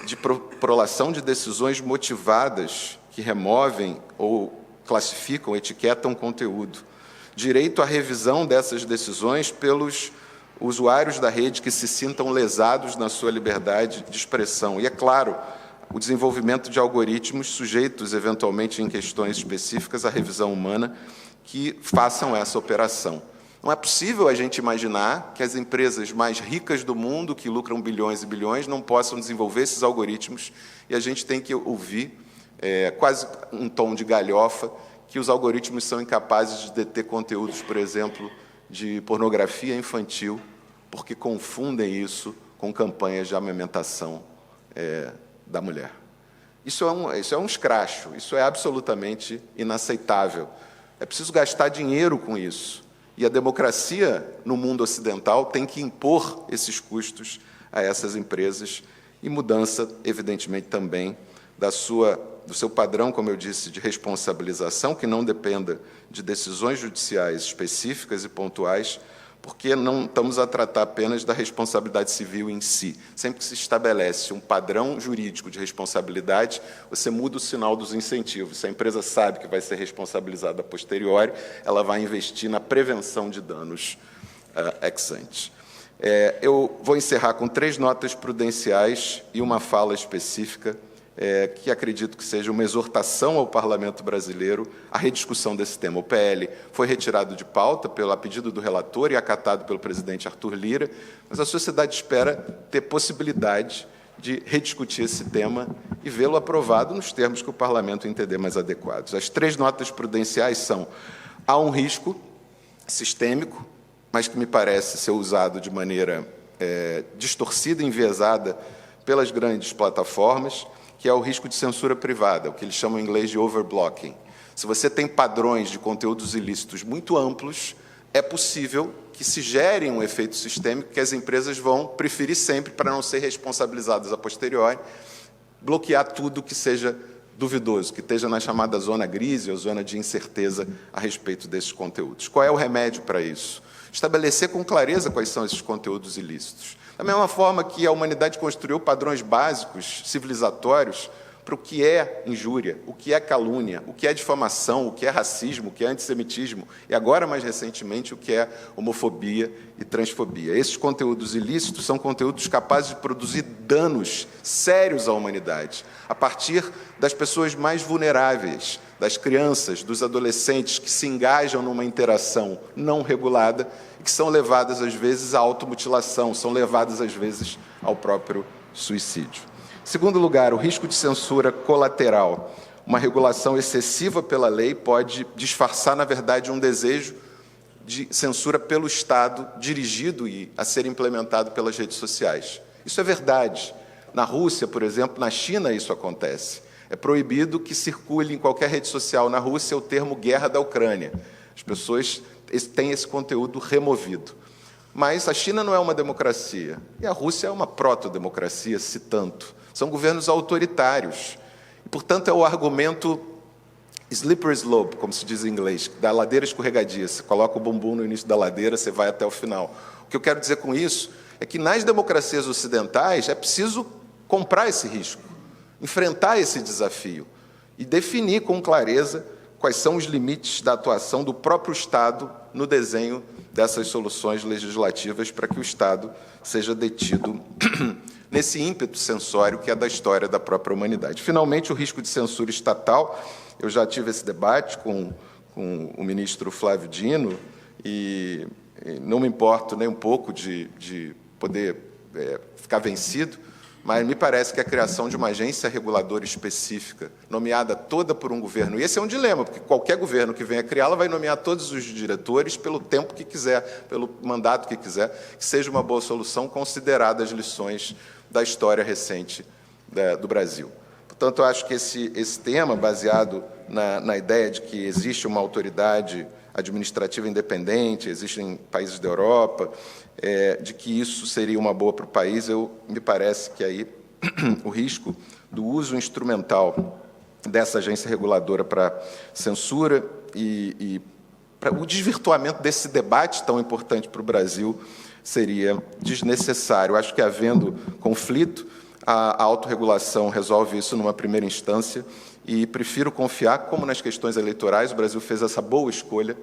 de prolação de decisões motivadas que removem ou classificam, etiquetam conteúdo. Direito à revisão dessas decisões pelos usuários da rede que se sintam lesados na sua liberdade de expressão. E, é claro, o desenvolvimento de algoritmos sujeitos, eventualmente, em questões específicas, à revisão humana, que façam essa operação. Não é possível a gente imaginar que as empresas mais ricas do mundo, que lucram bilhões e bilhões, não possam desenvolver esses algoritmos, e a gente tem que ouvir, quase um tom de galhofa, que os algoritmos são incapazes de deter conteúdos, por exemplo, de pornografia infantil, porque confundem isso com campanhas de amamentação da mulher. Isso é um escracho, isso é absolutamente inaceitável. É preciso gastar dinheiro com isso. E a democracia, no mundo ocidental, tem que impor esses custos a essas empresas e mudança, evidentemente, também do seu padrão, como eu disse, de responsabilização, que não dependa de decisões judiciais específicas e pontuais, porque não estamos a tratar apenas da responsabilidade civil em si. Sempre que se estabelece um padrão jurídico de responsabilidade, você muda o sinal dos incentivos. Se a empresa sabe que vai ser responsabilizada a posteriori, ela vai investir na prevenção de danos ex ante. Eu vou encerrar com 3 notas prudenciais e uma fala específica, que acredito que seja uma exortação ao Parlamento brasileiro à rediscussão desse tema. O PL foi retirado de pauta a pedido do relator e acatado pelo presidente Arthur Lira, mas a sociedade espera ter possibilidade de rediscutir esse tema e vê-lo aprovado nos termos que o Parlamento entender mais adequados. As 3 notas prudenciais são: há um risco sistêmico, mas que me parece ser usado de maneira distorcida e enviesada pelas grandes plataformas, que é o risco de censura privada, o que eles chamam em inglês de overblocking. Se você tem padrões de conteúdos ilícitos muito amplos, é possível que se gere um efeito sistêmico que as empresas vão preferir sempre, para não ser responsabilizadas a posteriori, bloquear tudo que seja duvidoso, que esteja na chamada zona grise ou zona de incerteza a respeito desses conteúdos. Qual é o remédio para isso? Estabelecer com clareza quais são esses conteúdos ilícitos. Da mesma forma que a humanidade construiu padrões básicos, civilizatórios, para o que é injúria, o que é calúnia, o que é difamação, o que é racismo, o que é antissemitismo, e agora, mais recentemente, o que é homofobia e transfobia. Esses conteúdos ilícitos são conteúdos capazes de produzir danos sérios à humanidade, a partir das pessoas mais vulneráveis, das crianças, dos adolescentes que se engajam numa interação não regulada e que são levadas, às vezes, à automutilação, são levadas, às vezes, ao próprio suicídio. Em segundo lugar, o risco de censura colateral. Uma regulação excessiva pela lei pode disfarçar, na verdade, um desejo de censura pelo Estado, dirigido e a ser implementado pelas redes sociais. Isso é verdade. Na Rússia, por exemplo, na China isso acontece. É proibido que circule em qualquer rede social na Rússia o termo guerra da Ucrânia. As pessoas têm esse conteúdo removido. Mas a China não é uma democracia, e a Rússia é uma proto-democracia, se tanto. São governos autoritários. E, portanto, é o argumento slippery slope, como se diz em inglês, da ladeira escorregadia. Você coloca o bumbum no início da ladeira, você vai até o final. O que eu quero dizer com isso é que nas democracias ocidentais é preciso comprar esse risco, enfrentar esse desafio e definir com clareza quais são os limites da atuação do próprio Estado no desenho dessas soluções legislativas para que o Estado seja detido nesse ímpeto censório que é da história da própria humanidade. Finalmente, o risco de censura estatal. Eu já tive esse debate com o ministro Flávio Dino e não me importo nem um pouco de poder ficar vencido, mas me parece que a criação de uma agência reguladora específica, nomeada toda por um governo, e esse é um dilema, porque qualquer governo que venha criá-la vai nomear todos os diretores pelo tempo que quiser, pelo mandato que quiser, que seja uma boa solução, consideradas as lições da história recente do Brasil. Portanto, eu acho que esse tema, baseado na ideia de que existe uma autoridade administrativa independente, existem países da Europa, de que isso seria uma boa para o país, me parece que aí o risco do uso instrumental dessa agência reguladora para censura e para o desvirtuamento desse debate tão importante para o Brasil seria desnecessário. Acho que, havendo conflito, a autorregulação resolve isso numa primeira instância e prefiro confiar, como nas questões eleitorais, o Brasil fez essa boa escolha,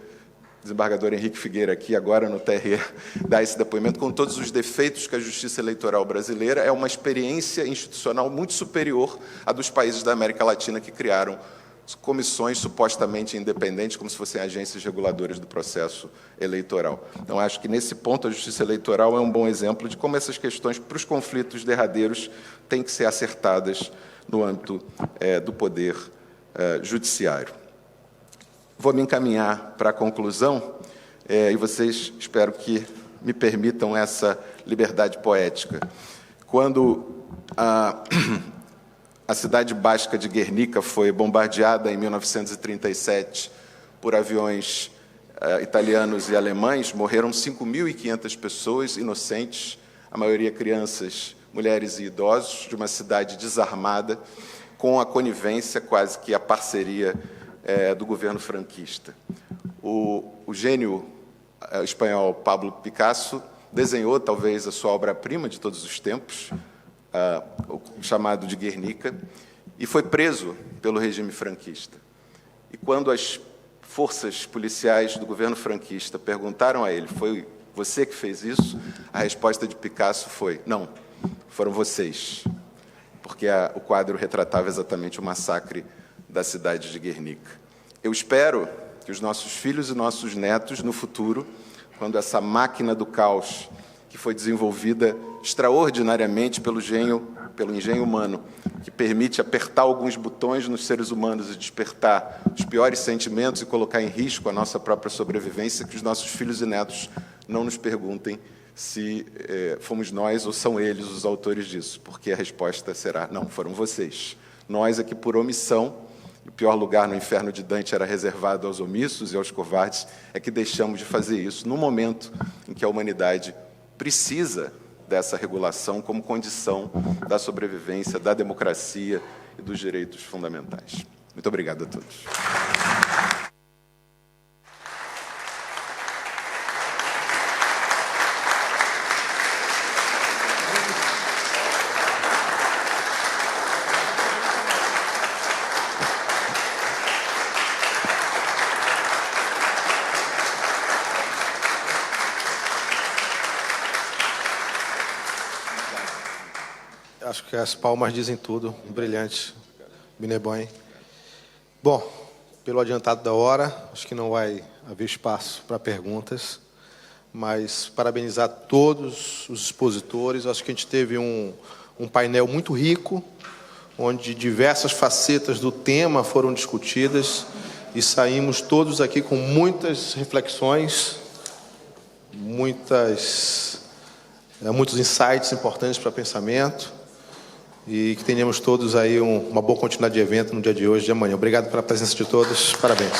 desembargador Henrique Figueira aqui agora no TRE dar esse depoimento, com todos os defeitos que a justiça eleitoral brasileira é uma experiência institucional muito superior à dos países da América Latina que criaram comissões supostamente independentes, como se fossem agências reguladoras do processo eleitoral. Então, acho que, nesse ponto, a justiça eleitoral é um bom exemplo de como essas questões, para os conflitos derradeiros, têm que ser acertadas no âmbito do poder judiciário. Vou me encaminhar para a conclusão, e vocês, espero que me permitam essa liberdade poética. Quando a cidade basca de Guernica foi bombardeada em 1937 por aviões italianos e alemães, morreram 5.500 pessoas inocentes, a maioria crianças, mulheres e idosos, de uma cidade desarmada, com a conivência, quase que a parceria do governo franquista. O gênio espanhol Pablo Picasso desenhou, talvez, a sua obra-prima de todos os tempos, o chamado de Guernica, e foi preso pelo regime franquista. E quando as forças policiais do governo franquista perguntaram a ele: foi você que fez isso? A resposta de Picasso foi: não, foram vocês, porque o quadro retratava exatamente o massacre da cidade de Guernica. Eu espero que os nossos filhos e nossos netos, no futuro, quando essa máquina do caos, que foi desenvolvida extraordinariamente pelo engenho humano, que permite apertar alguns botões nos seres humanos e despertar os piores sentimentos e colocar em risco a nossa própria sobrevivência, que os nossos filhos e netos não nos perguntem se fomos nós ou são eles os autores disso, porque a resposta será: não, foram vocês. Nós é que, por omissão, o pior lugar no inferno de Dante era reservado aos omissos e aos covardes, é que deixamos de fazer isso no momento em que a humanidade precisa dessa regulação como condição da sobrevivência, da democracia e dos direitos fundamentais. Muito obrigado a todos. Acho que as palmas dizem tudo. Brilhante. Binebon. Bom, pelo adiantado da hora, acho que não vai haver espaço para perguntas, mas parabenizar todos os expositores. Acho que a gente teve um painel muito rico, onde diversas facetas do tema foram discutidas e saímos todos aqui com muitas reflexões, muitos insights importantes para pensamento. E que tenhamos todos aí uma boa continuidade de evento no dia de hoje e de amanhã. Obrigado pela presença de todos. Parabéns.